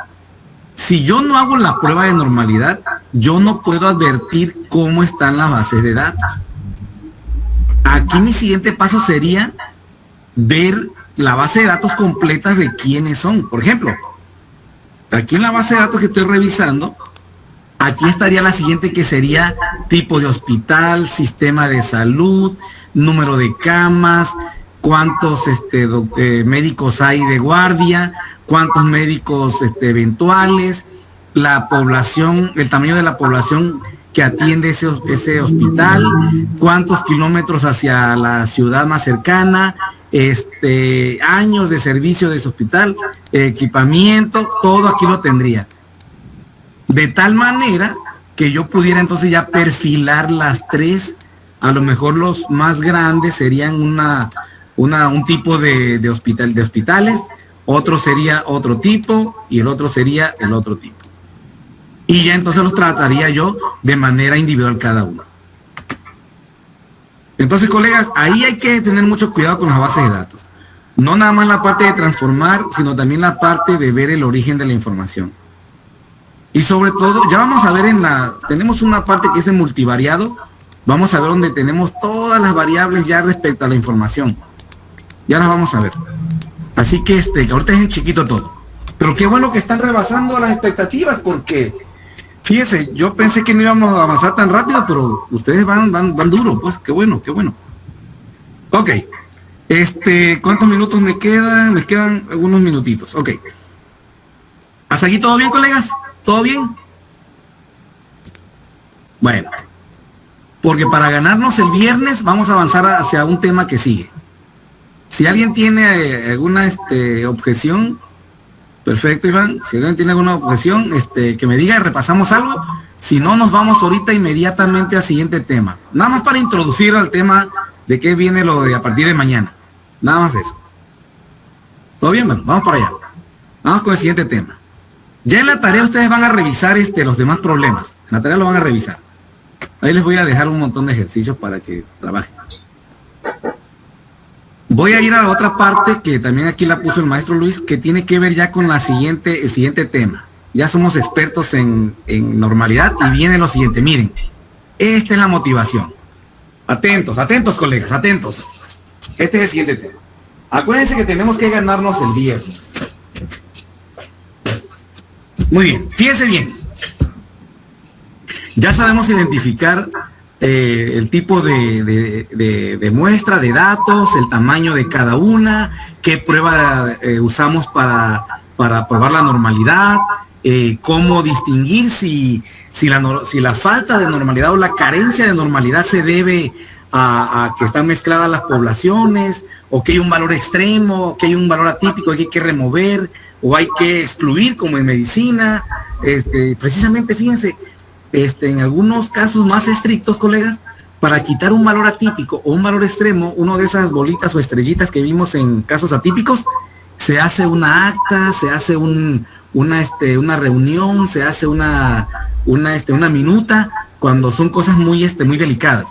Si yo no hago la prueba de normalidad, yo no puedo advertir cómo están las bases de datos. Aquí mi siguiente paso sería ver la base de datos completa de quiénes son. Por ejemplo, aquí en la base de datos que estoy revisando, aquí estaría la siguiente, que sería tipo de hospital, sistema de salud, número de camas, cuántos médicos hay de guardia, cuántos médicos eventuales, la población, el tamaño de la población que atiende ese hospital, cuántos kilómetros hacia la ciudad más cercana, años de servicio de ese hospital, equipamiento, todo aquí lo tendría. De tal manera que yo pudiera entonces ya perfilar las 3, a lo mejor los más grandes serían un tipo de hospitales, otro sería otro tipo y el otro sería el otro tipo. Y ya entonces los trataría yo de manera individual cada uno. Entonces, colegas, ahí hay que tener mucho cuidado con las bases de datos. No nada más la parte de transformar, sino también la parte de ver el origen de la información. Y sobre todo, ya vamos a ver tenemos una parte que es el multivariado, vamos a ver donde tenemos todas las variables ya respecto a la información. Ya las vamos a ver. Así que ahorita es en chiquito todo. Pero qué bueno que están rebasando las expectativas, porque Fíjese, yo pensé que no íbamos a avanzar tan rápido, pero ustedes van duro, pues, qué bueno. Ok, ¿cuántos minutos me quedan? Me quedan algunos minutitos, ok. ¿Hasta aquí todo bien, colegas? ¿Todo bien? Bueno, porque para ganarnos el viernes vamos a avanzar hacia un tema que sigue. Si alguien tiene alguna objeción, perfecto, Iván. Si alguien tiene alguna objeción, que me diga, repasamos algo. Si no, nos vamos ahorita inmediatamente al siguiente tema. Nada más para introducir al tema de qué viene lo de a partir de mañana. Nada más eso. ¿Todo bien? Bueno, vamos para allá. Vamos con el siguiente tema. Ya en la tarea ustedes van a revisar los demás problemas. En la tarea lo van a revisar. Ahí les voy a dejar un montón de ejercicios para que trabajen. Voy a ir a la otra parte que también aquí la puso el maestro Luis, que tiene que ver ya con el siguiente tema. Ya somos expertos en normalidad y viene lo siguiente. Miren, esta es la motivación. Atentos, colegas, atentos. Este es el siguiente tema. Acuérdense que tenemos que ganarnos el viernes. Muy bien, fíjense bien. Ya sabemos identificar el tipo de muestra, de datos, el tamaño de cada una, qué prueba usamos para probar la normalidad, cómo distinguir si la falta de normalidad o la carencia de normalidad se debe a que están mezcladas las poblaciones, o que hay un valor extremo, o que hay un valor atípico que hay que remover, o hay que excluir, como en medicina. Precisamente, fíjense, en algunos casos más estrictos, colegas, para quitar un valor atípico o un valor extremo, uno de esas bolitas o estrellitas que vimos en casos atípicos, se hace una acta, se hace una reunión, se hace una minuta, cuando son cosas muy delicadas.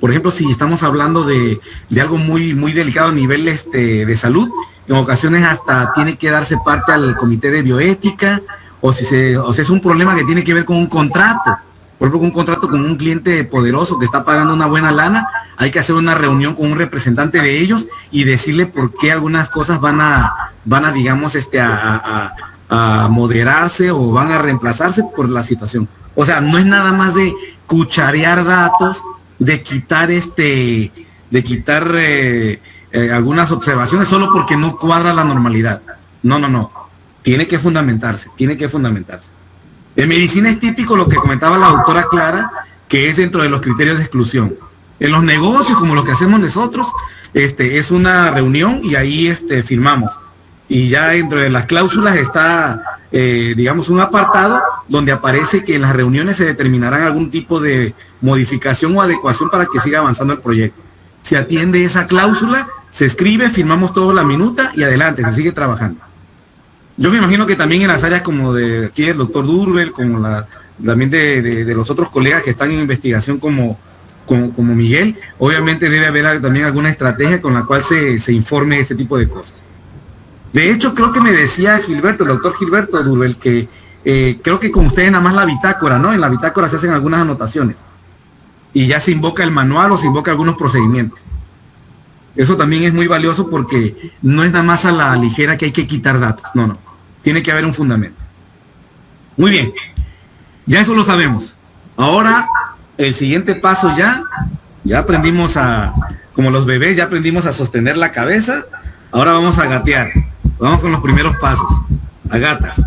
Por ejemplo, si estamos hablando de algo muy delicado a nivel de salud, en ocasiones hasta tiene que darse parte al comité de bioética, o si es un problema que tiene que ver con un contrato. Por ejemplo, un contrato con un cliente poderoso que está pagando una buena lana, hay que hacer una reunión con un representante de ellos y decirle por qué algunas cosas van a digamos, a moderarse o van a reemplazarse por la situación. O sea, no es nada más de cucharear datos, de quitar algunas observaciones solo porque no cuadra la normalidad. No. Tiene que fundamentarse. En medicina es típico lo que comentaba la doctora Clara, que es dentro de los criterios de exclusión. En los negocios, como lo que hacemos nosotros, es una reunión y ahí firmamos. Y ya dentro de las cláusulas está, digamos, un apartado donde aparece que en las reuniones se determinarán algún tipo de modificación o adecuación para que siga avanzando el proyecto. Se atiende esa cláusula, se escribe, firmamos toda la minuta y adelante, se sigue trabajando. Yo me imagino que también en las áreas como de aquí el doctor Durbel, como también de los otros colegas que están en investigación como Miguel, obviamente debe haber también alguna estrategia con la cual se informe este tipo de cosas. De hecho, creo que me decía el doctor Gilberto Durbel, que creo que con ustedes nada más la bitácora, ¿no? En la bitácora se hacen algunas anotaciones y ya se invoca el manual o se invoca algunos procedimientos. Eso también es muy valioso porque no es nada más a la ligera que hay que quitar datos. No. Tiene que haber un fundamento. Muy bien. Ya eso lo sabemos. Ahora, el siguiente paso ya aprendimos como los bebés, ya aprendimos a sostener la cabeza. Ahora vamos a gatear. Vamos con los primeros pasos. A gatas.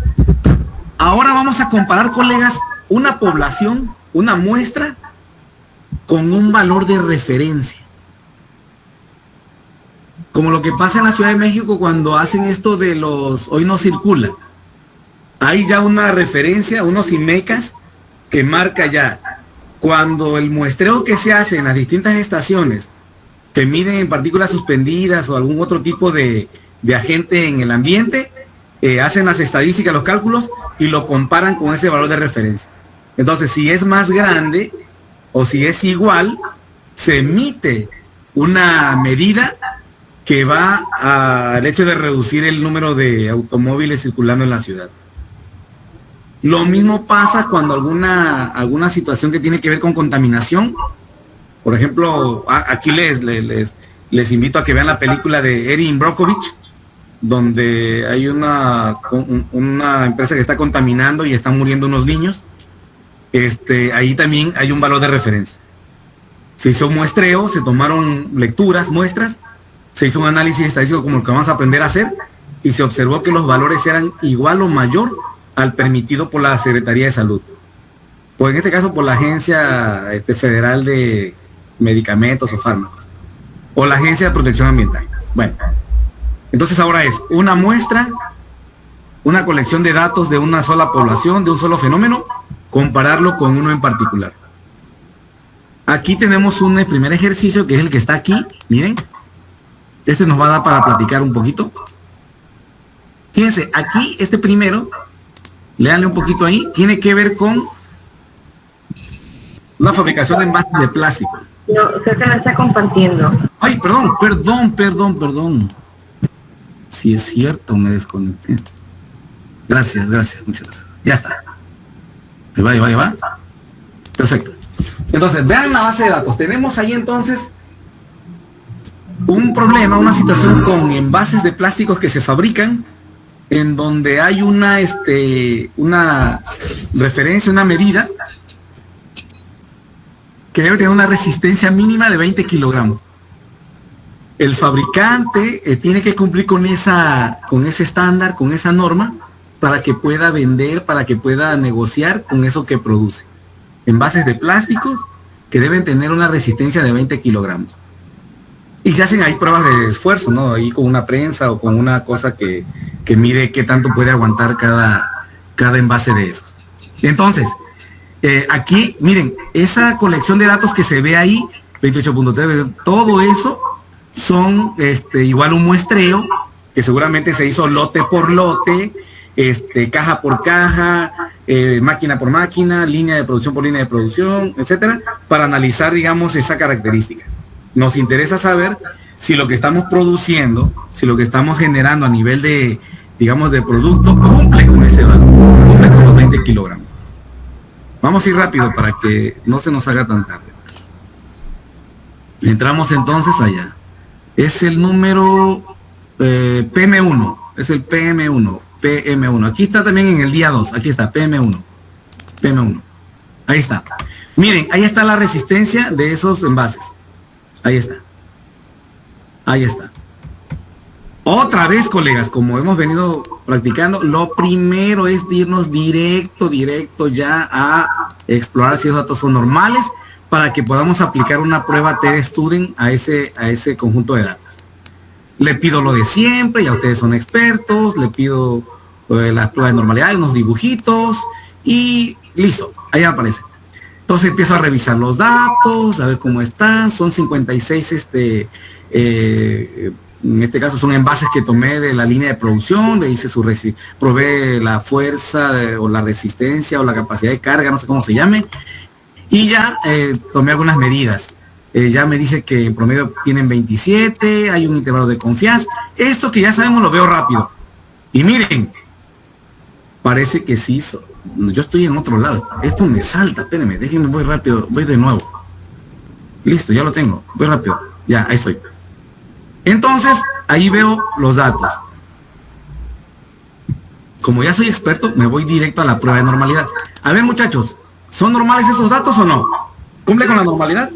Ahora vamos a comparar, colegas, una población, una muestra, con un valor de referencia. Como lo que pasa en la Ciudad de México cuando hacen esto de hoy no circula. Hay ya una referencia, unos IMECAS que marca ya cuando el muestreo que se hace en las distintas estaciones que miden en partículas suspendidas o algún otro tipo de agente en el ambiente, hacen las estadísticas, los cálculos y lo comparan con ese valor de referencia. Entonces, si es más grande o si es igual, se emite una medida que va al hecho de reducir el número de automóviles circulando en la ciudad. Lo mismo pasa cuando alguna situación que tiene que ver con contaminación. Por ejemplo, aquí les invito a que vean la película de Erin Brockovich, donde hay una empresa que está contaminando y están muriendo unos niños. ahí también hay un valor de referencia. Se hizo un muestreo, se tomaron lecturas, muestras, se hizo un análisis estadístico como el que vamos a aprender a hacer y se observó que los valores eran igual o mayor al permitido por la Secretaría de Salud. Pues en este caso por la Agencia Federal de Medicamentos o Fármacos o la Agencia de Protección Ambiental. Bueno, entonces ahora es una muestra, una colección de datos de una sola población, de un solo fenómeno, compararlo con uno en particular. Aquí tenemos un primer ejercicio que es el que está aquí, miren. Este nos va a dar para platicar un poquito. Fíjense, aquí primero, léanle un poquito ahí, tiene que ver con la fabricación de envases de plástico. No, creo que no está compartiendo. Ay, perdón. Sí, es cierto, me desconecté. Gracias, muchas gracias. Ya está. Ahí va. Perfecto. Entonces, vean la base de datos. Tenemos ahí entonces un problema, una situación con envases de plásticos que se fabrican en donde hay una referencia, una medida que debe tener una resistencia mínima de 20 kilogramos. El fabricante tiene que cumplir con ese estándar, con esa norma, para que pueda vender, para que pueda negociar con eso que produce. Envases de plásticos que deben tener una resistencia de 20 kilogramos. Y se hacen ahí pruebas de esfuerzo, ¿no? Ahí con una prensa o con una cosa que mide qué tanto puede aguantar cada envase de esos. Entonces, aquí, miren, esa colección de datos que se ve ahí, 28.3, todo eso son igual un muestreo que seguramente se hizo lote por lote, caja por caja, máquina por máquina, línea de producción por línea de producción, etcétera, para analizar, digamos, esa característica. Nos interesa saber si lo que estamos produciendo, si lo que estamos generando a nivel de, digamos, de producto, cumple con ese valor, cumple con los 20 kilogramos. Vamos a ir rápido para que no se nos haga tan tarde. Entramos entonces allá. Es el número PM1, es el PM1. Aquí está también en el día 2, aquí está, PM1. Ahí está. Miren, ahí está la resistencia de esos envases. Ahí está. Otra vez, colegas, como hemos venido practicando, lo primero es irnos directo ya a explorar si esos datos son normales para que podamos aplicar una prueba T-Student a ese conjunto de datos. Le pido lo de siempre, ya ustedes son expertos, le pido la prueba de normalidad, unos dibujitos y listo, ahí aparece. Entonces empiezo a revisar los datos, a ver cómo están, son 56, en este caso son envases que tomé de la línea de producción, le hice probé la fuerza o la resistencia o la capacidad de carga, no sé cómo se llame, y ya tomé algunas medidas. Ya me dice que en promedio tienen 27, hay un intervalo de confianza. Esto que ya sabemos lo veo rápido. Y miren, parece que sí, yo estoy en otro lado. Esto me salta, espérenme, déjenme, voy rápido, voy de nuevo. Listo, ya lo tengo, voy rápido. Ya, ahí estoy. Entonces, ahí veo los datos. Como ya soy experto, me voy directo a la prueba de normalidad. A ver, muchachos, ¿son normales esos datos o no? ¿Cumple con la normalidad?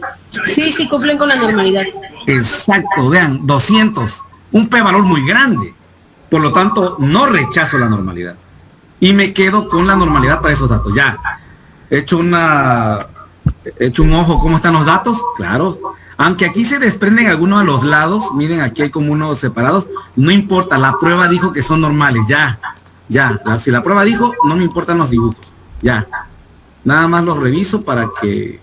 Sí, cumplen con la normalidad. Exacto, vean, 200, un p-valor muy grande. Por lo tanto, no rechazo la normalidad. Y me quedo con la normalidad para esos datos. Ya, he hecho un ojo, ¿cómo están los datos? Claro. Aunque aquí se desprenden algunos a los lados, miren, aquí hay como unos separados, no importa, la prueba dijo que son normales, si la prueba dijo, no me importan los dibujos, ya. Nada más los reviso para que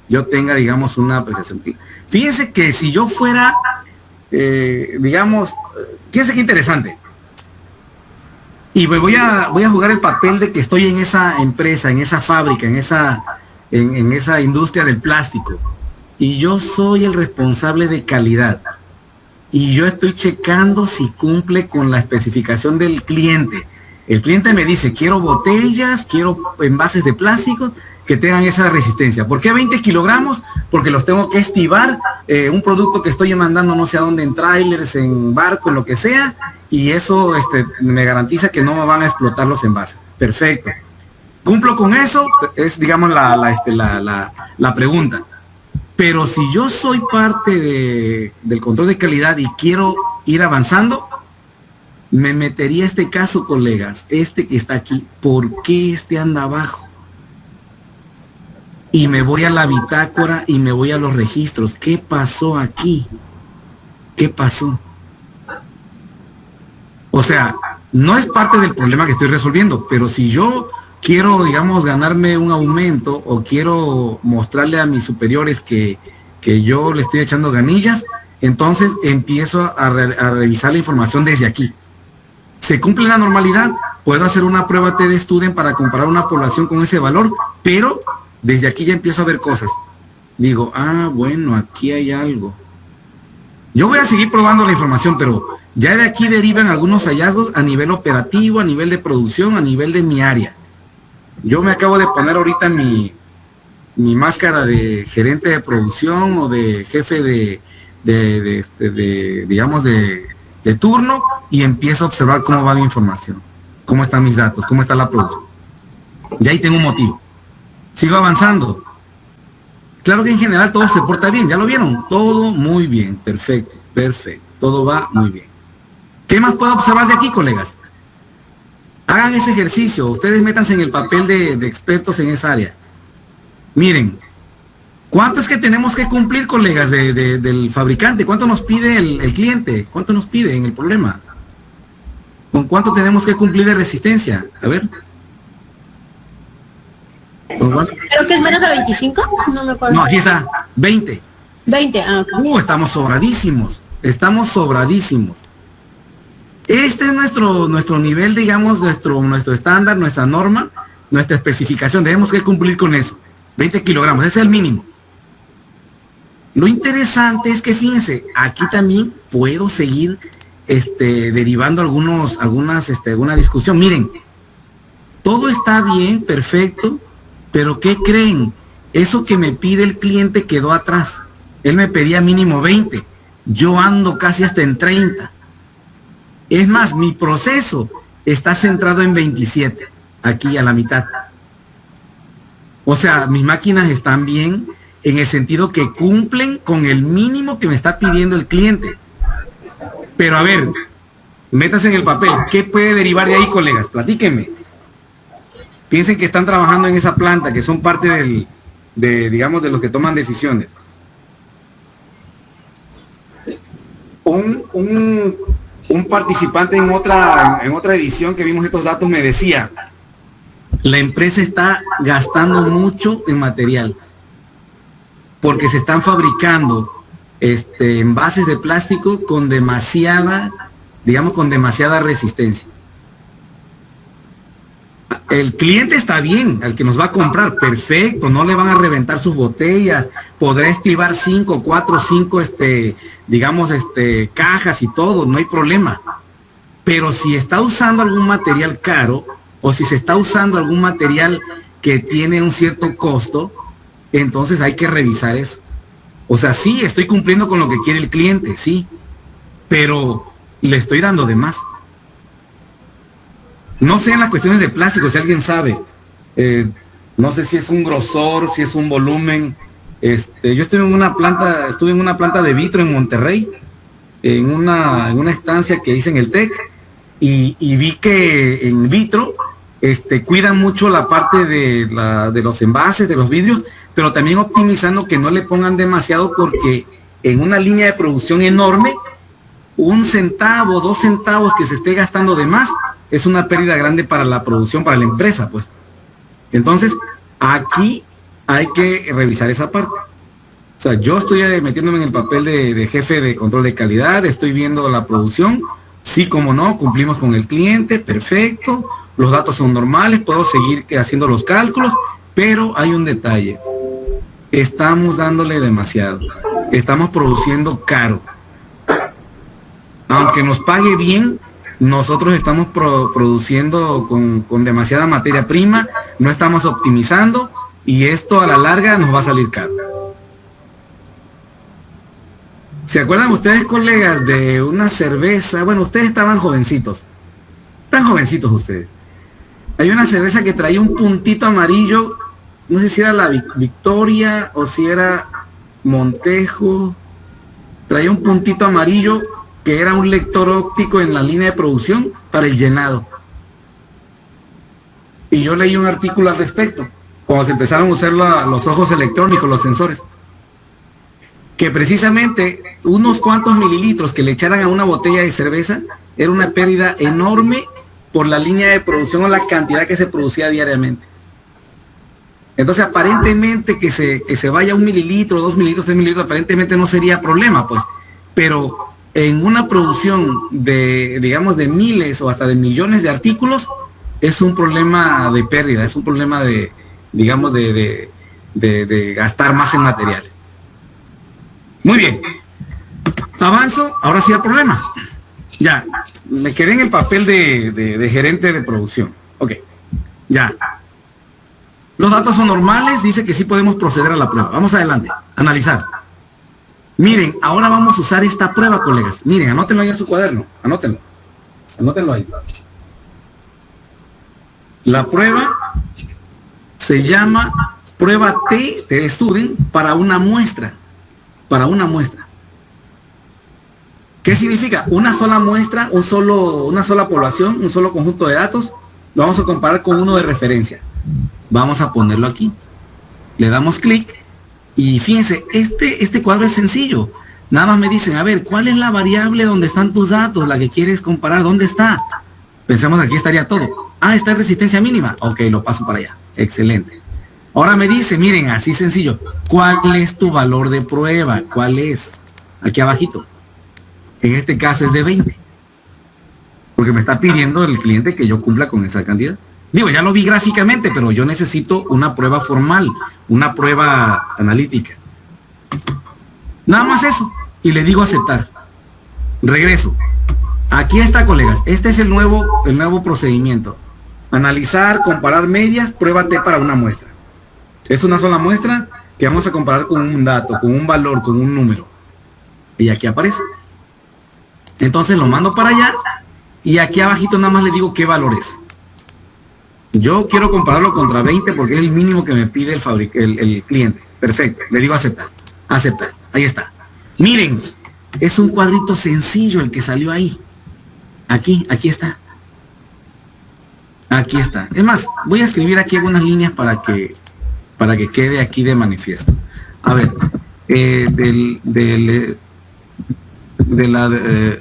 yo tenga, digamos, una apreciación. Fíjense que si yo fuera, digamos, fíjense qué interesante. Y voy a jugar el papel de que estoy en esa empresa, en esa fábrica, en esa industria del plástico. Y yo soy el responsable de calidad. Y yo estoy checando si cumple con la especificación del cliente. El cliente me dice, quiero botellas, quiero envases de plástico que tengan esa resistencia. ¿Por qué 20 kilogramos? Porque los tengo que estivar, un producto que estoy mandando no sé a dónde, en trailers, en barco, en lo que sea, y eso me garantiza que no me van a explotar los envases. Perfecto. Cumplo con eso, es digamos la pregunta. Pero si yo soy parte del control de calidad y quiero ir avanzando, me metería este caso, colegas, este que está aquí, ¿por qué este anda abajo? Y me voy a la bitácora y me voy a los registros. ¿Qué pasó aquí? ¿Qué pasó? O sea, no es parte del problema que estoy resolviendo, pero si yo quiero, digamos, ganarme un aumento o quiero mostrarle a mis superiores que yo le estoy echando ganillas, entonces empiezo a revisar la información desde aquí. ¿Se cumple la normalidad? Puedo hacer una prueba TD Student para comparar una población con ese valor, pero desde aquí ya empiezo a ver cosas. Digo, bueno, aquí hay algo. Yo voy a seguir probando la información, pero ya de aquí derivan algunos hallazgos a nivel operativo, a nivel de producción, a nivel de mi área. Yo me acabo de poner ahorita mi máscara de gerente de producción o de jefe digamos, de turno, y empiezo a observar cómo va mi información, cómo están mis datos, cómo está la producción. Y ahí tengo un motivo. Sigo avanzando. Claro que en general todo se porta bien, ¿ya lo vieron? Todo muy bien, perfecto, todo va muy bien. ¿Qué más puedo observar de aquí, colegas? Hagan ese ejercicio, ustedes métanse en el papel de expertos en esa área. Miren, ¿cuánto es que tenemos que cumplir, colegas, del fabricante? ¿Cuánto nos pide el cliente? ¿Cuánto nos pide en el problema? ¿Con cuánto tenemos que cumplir de resistencia? A ver. Creo que es menos de 25, no me acuerdo. No, aquí está, 20. 20, ok. Estamos sobradísimos. Este es nuestro nivel, digamos, nuestro estándar, nuestra norma, nuestra especificación. Debemos que cumplir con eso. 20 kilogramos, ese es el mínimo. Lo interesante es que, fíjense, aquí también puedo seguir derivando alguna discusión. Miren, todo está bien, perfecto, pero ¿qué creen? Eso que me pide el cliente quedó atrás. Él me pedía mínimo 20. Yo ando casi hasta en 30. Es más, mi proceso está centrado en 27, aquí a la mitad. O sea, mis máquinas están bien en el sentido que cumplen con el mínimo que me está pidiendo el cliente. Pero a ver, métanse en el papel. ¿Qué puede derivar de ahí, colegas? Platíquenme. Piensen que están trabajando en esa planta, que son parte digamos, de los que toman decisiones. Un participante en otra edición que vimos estos datos me decía, la empresa está gastando mucho en material porque se están fabricando envases de plástico con demasiada resistencia. El cliente está bien, al que nos va a comprar, perfecto, no le van a reventar sus botellas, podrá estivar 5 cajas y todo, no hay problema. Pero si está usando algún material caro, o si se está usando algún material que tiene un cierto costo, entonces hay que revisar eso. O sea, sí, estoy cumpliendo con lo que quiere el cliente, sí, pero le estoy dando de más. No sé en las cuestiones de plástico, si alguien sabe. No sé si es un grosor, si es un volumen. Yo estuve en una planta de vitro en Monterrey, en una estancia que hice en el TEC, y vi que en vitro cuidan mucho la parte de los envases, de los vidrios, pero también optimizando que no le pongan demasiado, porque en una línea de producción enorme, 1 centavo, 2 centavos que se esté gastando de más, es una pérdida grande para la producción, para la empresa, pues. Entonces, aquí hay que revisar esa parte. O sea, yo estoy metiéndome en el papel de jefe de control de calidad, estoy viendo la producción, sí, como no, cumplimos con el cliente, perfecto, los datos son normales, puedo seguir haciendo los cálculos, pero hay un detalle. Estamos dándole demasiado, estamos produciendo caro. Aunque nos pague bien, nosotros estamos produciendo con demasiada materia prima, no estamos optimizando, y esto a la larga nos va a salir caro. ¿Se acuerdan ustedes, colegas, de una cerveza? Bueno, ustedes estaban jovencitos. Están jovencitos ustedes. Hay una cerveza que traía un puntito amarillo, no sé si era la Victoria o si era Montejo, traía un puntito amarillo que era un lector óptico en la línea de producción para el llenado. Y yo leí un artículo al respecto, cuando se empezaron a usar los ojos electrónicos, los sensores, que precisamente unos cuantos mililitros que le echaran a una botella de cerveza era una pérdida enorme por la línea de producción o la cantidad que se producía diariamente. Entonces aparentemente que se vaya 1 mililitro, 2 mililitros, 3 mililitros, aparentemente no sería problema, pues, pero en una producción de, digamos, de miles o hasta de millones de artículos, es un problema de pérdida, es un problema de, digamos, de gastar más en materiales. Muy bien, avanzo, ahora sí el problema. Ya, me quedé en el papel de gerente de producción. Ok, ya. Los datos son normales, dice que sí podemos proceder a la prueba. Vamos adelante, analizar. Miren, ahora vamos a usar esta prueba, colegas. Miren, anótenlo ahí en su cuaderno, anótenlo. Anótenlo ahí. La prueba se llama prueba T de Student para una muestra. Para una muestra. ¿Qué significa? Una sola muestra, una sola población, un solo conjunto de datos, lo vamos a comparar con uno de referencia. Vamos a ponerlo aquí. Le damos clic y fíjense, este cuadro es sencillo. Nada más me dicen, a ver, ¿cuál es la variable donde están tus datos, la que quieres comparar? ¿Dónde está? Pensamos que aquí estaría todo. Ah, está en resistencia mínima. Ok, lo paso para allá. Excelente. Ahora me dice, miren, así sencillo, ¿cuál es tu valor de prueba? ¿Cuál es? Aquí abajito. En este caso es de 20. Porque me está pidiendo el cliente que yo cumpla con esa cantidad. Digo, ya lo vi gráficamente, pero yo necesito una prueba formal, una prueba analítica. Nada más eso. Y le digo aceptar. Regreso. Aquí está, colegas. Este es el nuevo procedimiento. Analizar, comparar medias, prueba T para una muestra. Es una sola muestra que vamos a comparar con un dato, con un valor, con un número. Y aquí aparece. Entonces lo mando para allá y aquí abajito nada más le digo qué valor es. Yo quiero compararlo contra 20 porque es el mínimo que me pide el cliente. Perfecto. Le digo aceptar. Aceptar. Ahí está. Miren, es un cuadrito sencillo el que salió ahí. Aquí está. Aquí está. Es más, voy a escribir aquí algunas líneas para que quede aquí de manifiesto. A ver,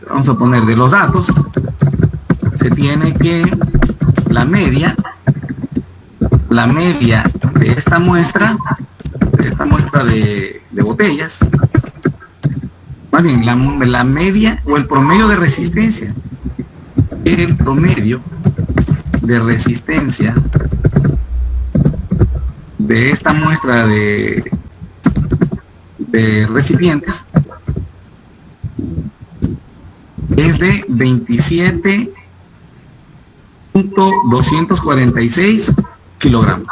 vamos a poner de los datos, se tiene que la media de esta muestra de botellas, más bien la media o el promedio de resistencia, el promedio de resistencia de esta muestra de recipientes es de 27.246 kilogramos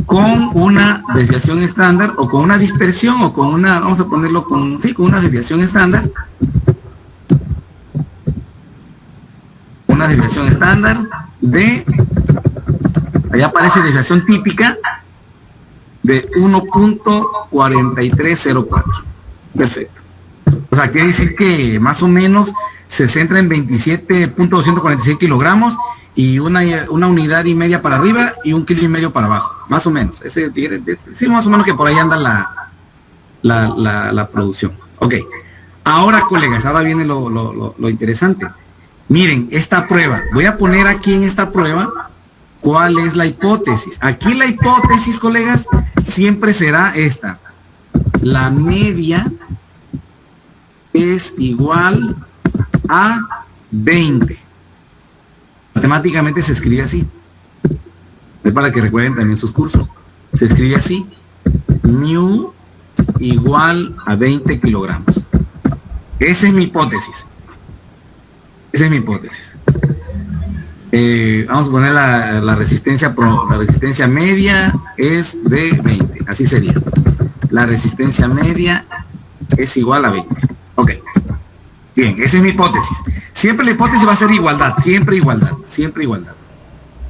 con una desviación estándar o con una dispersión o con una, vamos a ponerlo con una desviación estándar, de, allá aparece desviación típica de 1.4304. Perfecto. O sea, quiere decir que más o menos se centra en 27.246 kilogramos y una unidad y media para arriba y 1,5 kilos para abajo, más o menos. Sí, más o menos que por ahí anda la producción. Ok. Ahora, colegas, ahora viene lo interesante. Miren, esta prueba. Voy a poner aquí en esta prueba cuál es la hipótesis. Aquí la hipótesis, colegas, siempre será esta. La media es igual a 20. Matemáticamente se escribe así. Es para que recuerden también sus cursos. Se escribe así. Mu igual a 20 kilogramos. Esa es mi hipótesis. Vamos a poner la resistencia media es de 20. Así sería. La resistencia media es igual a 20. Ok. Bien, esa es mi hipótesis. Siempre la hipótesis va a ser igualdad, siempre igualdad, siempre igualdad.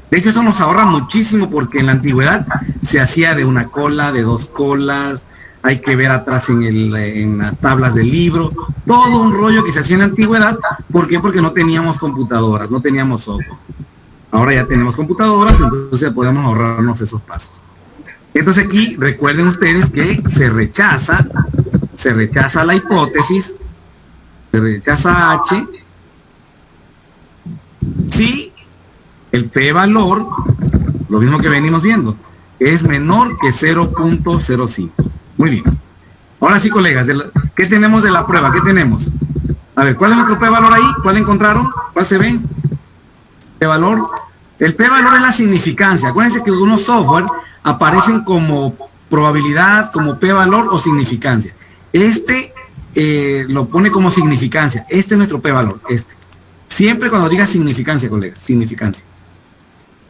De hecho, eso nos ahorra muchísimo porque en la antigüedad se hacía de una cola, de dos colas, hay que ver atrás en las tablas del libro, todo un rollo que se hacía en la antigüedad. ¿Por qué? Porque no teníamos computadoras, no teníamos software. Ahora ya tenemos computadoras, entonces podemos ahorrarnos esos pasos. Entonces aquí recuerden ustedes que se rechaza la hipótesis, se rechaza H, si el p-valor, lo mismo que venimos viendo, es menor que 0.05. Muy bien. Ahora sí, colegas, ¿qué tenemos de la prueba? ¿Qué tenemos? A ver, ¿cuál es nuestro p-valor ahí? ¿Cuál encontraron? ¿Cuál se ve? P-valor. El p-valor es la significancia. Acuérdense que algunos software aparecen como probabilidad, como p-valor o significancia. Lo pone como significancia. Este es nuestro p-valor. Siempre cuando diga significancia, colegas, significancia.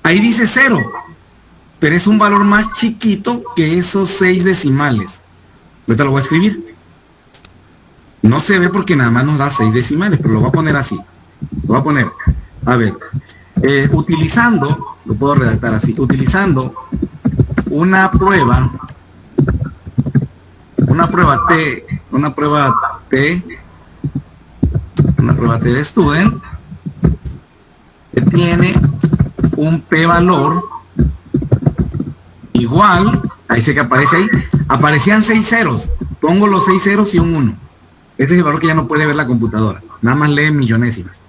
Ahí dice 0, pero es un valor más chiquito que esos 6 decimales. Ahorita lo voy a escribir. No se ve porque nada más nos da 6 decimales, pero lo voy a poner así. Lo voy a poner, a ver, utilizando, lo puedo redactar así, utilizando una prueba T de student, que tiene un p-valor igual, ahí sé que aparece ahí, aparecían 6 ceros, pongo los 6 ceros y un 1. Este es el valor que ya no puede ver la computadora, nada más lee millonésimas.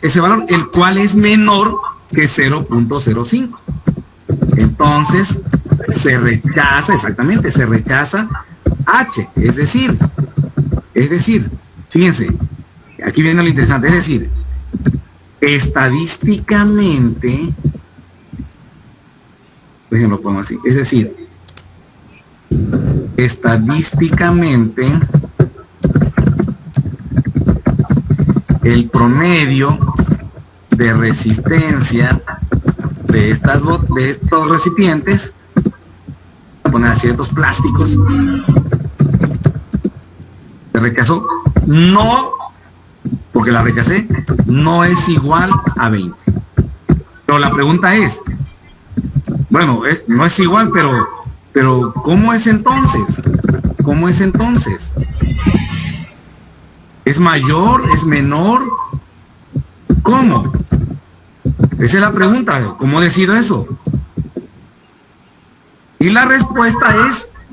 Ese valor, el cual es menor que 0.05. Entonces, se rechaza, exactamente, se rechaza H, es decir, fíjense, aquí viene lo interesante, es decir, estadísticamente, déjenlo pongo así, es decir, estadísticamente, el promedio de resistencia de estos recipientes, voy a poner así estos plásticos, se rechazó, no, porque la rechacé, no es igual a 20. Pero la pregunta es, bueno, no es igual, pero ¿cómo es entonces? ¿Cómo es entonces? ¿Es mayor? ¿Es menor? ¿Cómo? Esa es la pregunta. ¿Cómo decido eso? Y la respuesta es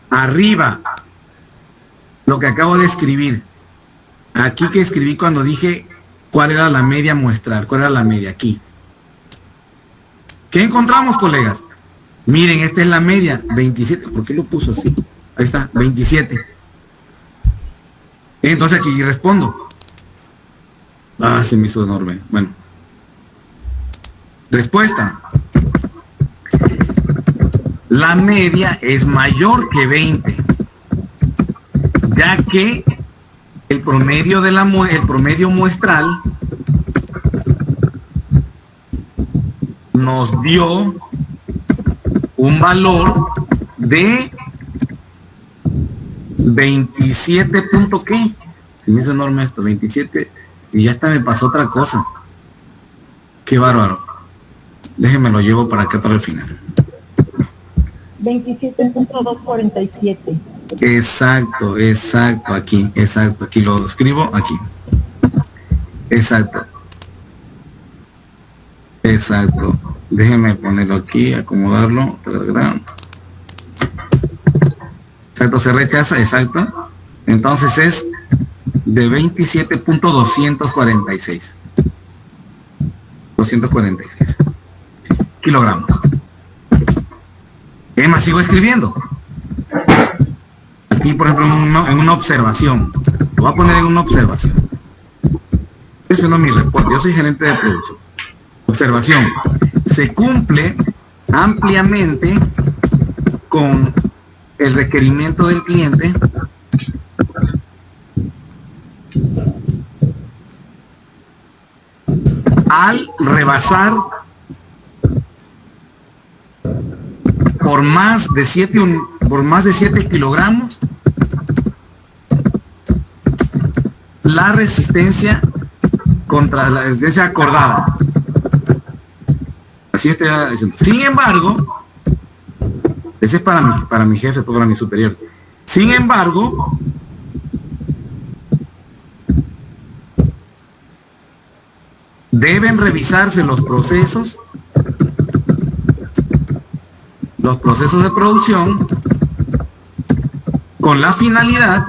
arriba. Lo que acabo de escribir. Aquí que escribí cuando dije cuál era la media muestral. ¿Cuál era la media? Aquí. ¿Qué encontramos, colegas? Miren, esta es la media. 27. ¿Por qué lo puso así? Ahí está, 27. Entonces aquí respondo. Se me hizo enorme. Bueno. Respuesta. La media es mayor que 20. Ya que el promedio muestral nos dio un valor de 27 punto qué. Se me hizo enorme esto, 27, y ya hasta me pasó otra cosa. Qué bárbaro. Déjenme lo llevo para acá para el final. 27.247. Exacto, aquí lo escribo aquí. Exacto. Déjenme ponerlo aquí, acomodarlo. Exacto, se rechaza, exacto. Entonces es de 27.246. 246 kilogramos. ¿Qué más sigo escribiendo? Aquí, por ejemplo, en una observación. Lo voy a poner en una observación. Eso no es mi reporte, yo soy gerente de producción. Observación. Se cumple ampliamente con el requerimiento del cliente al rebasar por más de 7 kilogramos la resistencia contra la resistencia acordada. Así estoy diciendo. Sin embargo, ese es para mi jefe, para mi superior. Sin embargo, deben revisarse los procesos de producción con la finalidad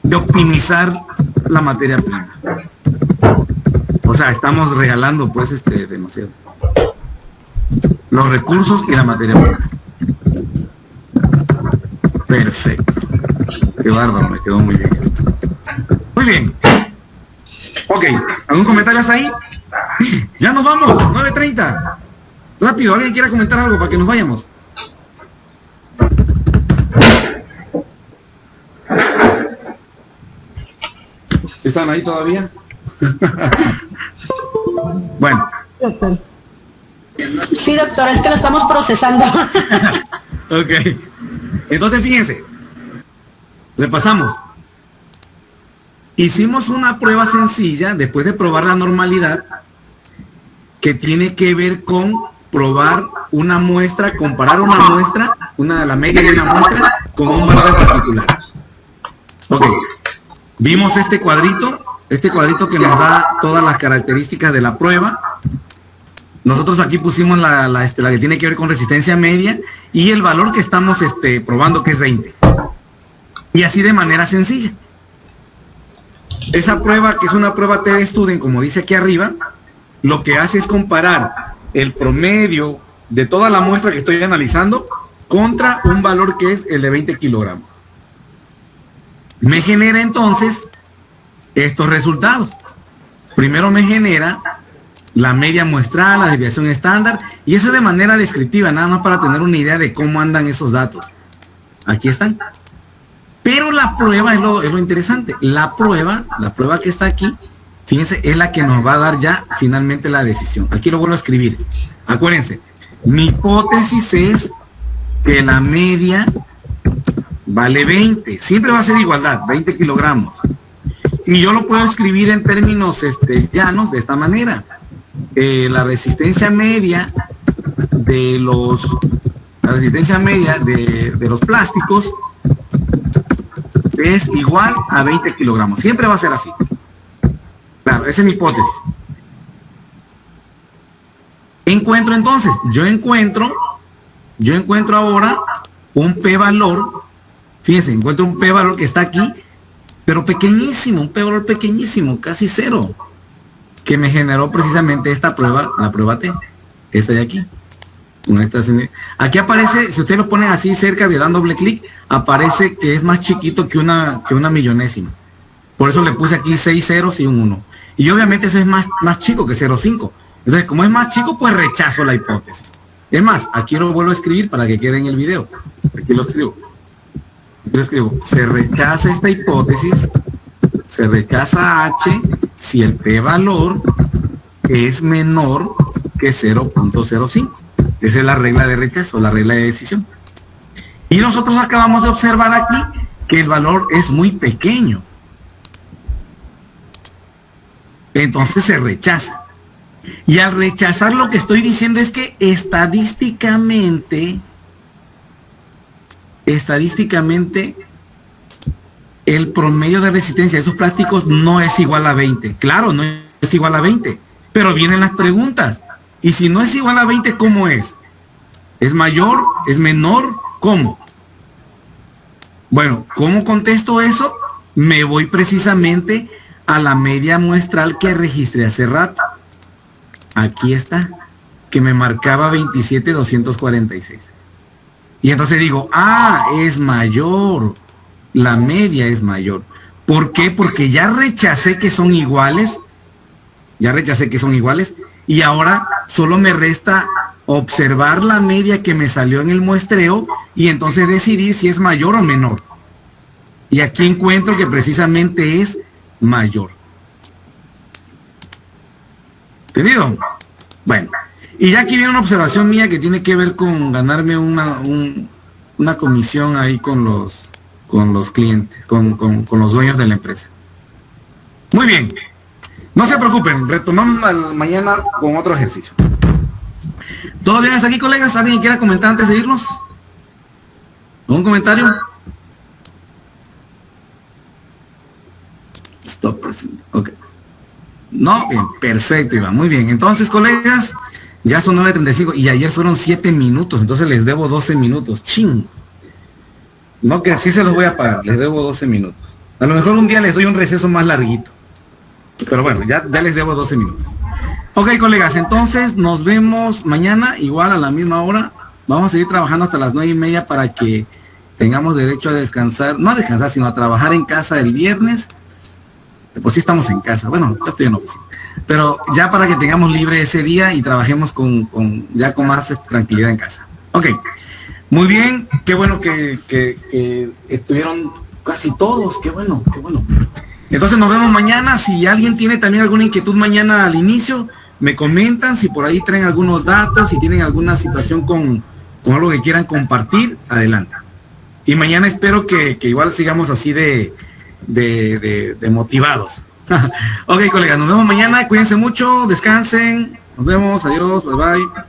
de optimizar la materia prima. O sea, estamos regalando pues demasiado los recursos y la materia prima. Perfecto. Qué bárbaro, me quedó muy bien. Muy bien. Ok, ¿algún comentario hasta ahí? Ya nos vamos, 9:30. Rápido, ¿alguien quiera comentar algo para que nos vayamos? ¿Están ahí todavía? Bueno. Sí, doctor, es que lo estamos procesando. Ok. Entonces, fíjense. Repasamos. Hicimos una prueba sencilla, después de probar la normalidad, que tiene que ver con probar una muestra, comparar una muestra, la media de una muestra, con un valor en particular. Ok. Vimos este cuadrito que nos da todas las características de la prueba. Nosotros aquí pusimos la que tiene que ver con resistencia media y el valor que estamos probando, que es 20. Y así de manera sencilla. Esa prueba, que es una prueba T-Student, como dice aquí arriba, lo que hace es comparar el promedio de toda la muestra que estoy analizando contra un valor que es el de 20 kilogramos. Me genera entonces estos resultados. Primero me genera la media muestral, la desviación estándar, y eso de manera descriptiva, nada más para tener una idea de cómo andan esos datos. Aquí están. Pero la prueba es lo interesante. La prueba que está aquí, fíjense, es la que nos va a dar ya finalmente la decisión. Aquí lo vuelvo a escribir. Acuérdense, mi hipótesis es que la media vale 20. Siempre va a ser igualdad, 20 kilogramos. Y yo lo puedo escribir en términos llanos de esta manera. La resistencia media de los plásticos es igual a 20 kilogramos. Siempre va a ser así. Claro, esa es mi hipótesis. Encuentro entonces, yo encuentro ahora un p-valor. Fíjense, encuentro un p-valor que está aquí, pero pequeñísimo, un p-valor pequeñísimo, casi cero, que me generó precisamente esta prueba, la prueba T, esta de aquí. Aquí aparece, si ustedes lo ponen así cerca, le dan doble clic, aparece que es más chiquito que una millonésima. Por eso le puse aquí 6 ceros y un 1. Y obviamente eso es más chico que 0,5. Entonces, como es más chico, pues rechazo la hipótesis. Es más, aquí lo vuelvo a escribir para que quede en el video. Aquí lo escribo. Se rechaza esta hipótesis, se rechaza H si el p-valor es menor que 0.05. Esa es la regla de rechazo, la regla de decisión. Y nosotros acabamos de observar aquí que el valor es muy pequeño. Entonces se rechaza. Y al rechazar, lo que estoy diciendo es que estadísticamente el promedio de resistencia de esos plásticos no es igual a 20. Claro, no es igual a 20. Pero vienen las preguntas. Y si no es igual a 20, ¿cómo es? ¿Es mayor? ¿Es menor? ¿Cómo? Bueno, ¿cómo contesto eso? Me voy precisamente a la media muestral que registré hace rato. Aquí está, que me marcaba 27,246. Y entonces digo, es mayor. La media es mayor. ¿Por qué? Porque ya rechacé que son iguales. Y ahora solo me resta observar la media que me salió en el muestreo y entonces decidir si es mayor o menor. Y aquí encuentro que precisamente es mayor. ¿Entendido? Bueno, y ya aquí viene una observación mía que tiene que ver con ganarme una comisión ahí con los los clientes, con los dueños de la empresa. Muy bien, no se preocupen, retomamos mañana con otro ejercicio. ¿Todo bien hasta aquí, colegas? ¿Alguien quiera comentar antes de irnos? ¿Un comentario? Stop. Ok. No, bien, perfecto, Iván. Muy bien. Entonces, colegas, ya son 9:35 y ayer fueron 7 minutos, entonces les debo 12 minutos. ¡Chin! No, que sí se los voy a pagar, les debo 12 minutos. A lo mejor un día les doy un receso más larguito. Pero bueno, ya les debo 12 minutos. Ok, colegas, entonces nos vemos mañana, igual a la misma hora. Vamos a seguir trabajando hasta las 9:30 para que tengamos derecho a descansar, no a descansar, sino a trabajar en casa el viernes. Pues sí estamos en casa, bueno, yo estoy en oficina, pero ya para que tengamos libre ese día y trabajemos con más tranquilidad en casa. Ok, muy bien, qué bueno que estuvieron casi todos, qué bueno. Entonces nos vemos mañana. Si alguien tiene también alguna inquietud mañana al inicio, me comentan, si por ahí traen algunos datos, si tienen alguna situación con algo que quieran compartir, adelante. Y mañana espero que igual sigamos así de motivados. Ok, colegas, nos vemos mañana, cuídense mucho, descansen, nos vemos, adiós, bye bye.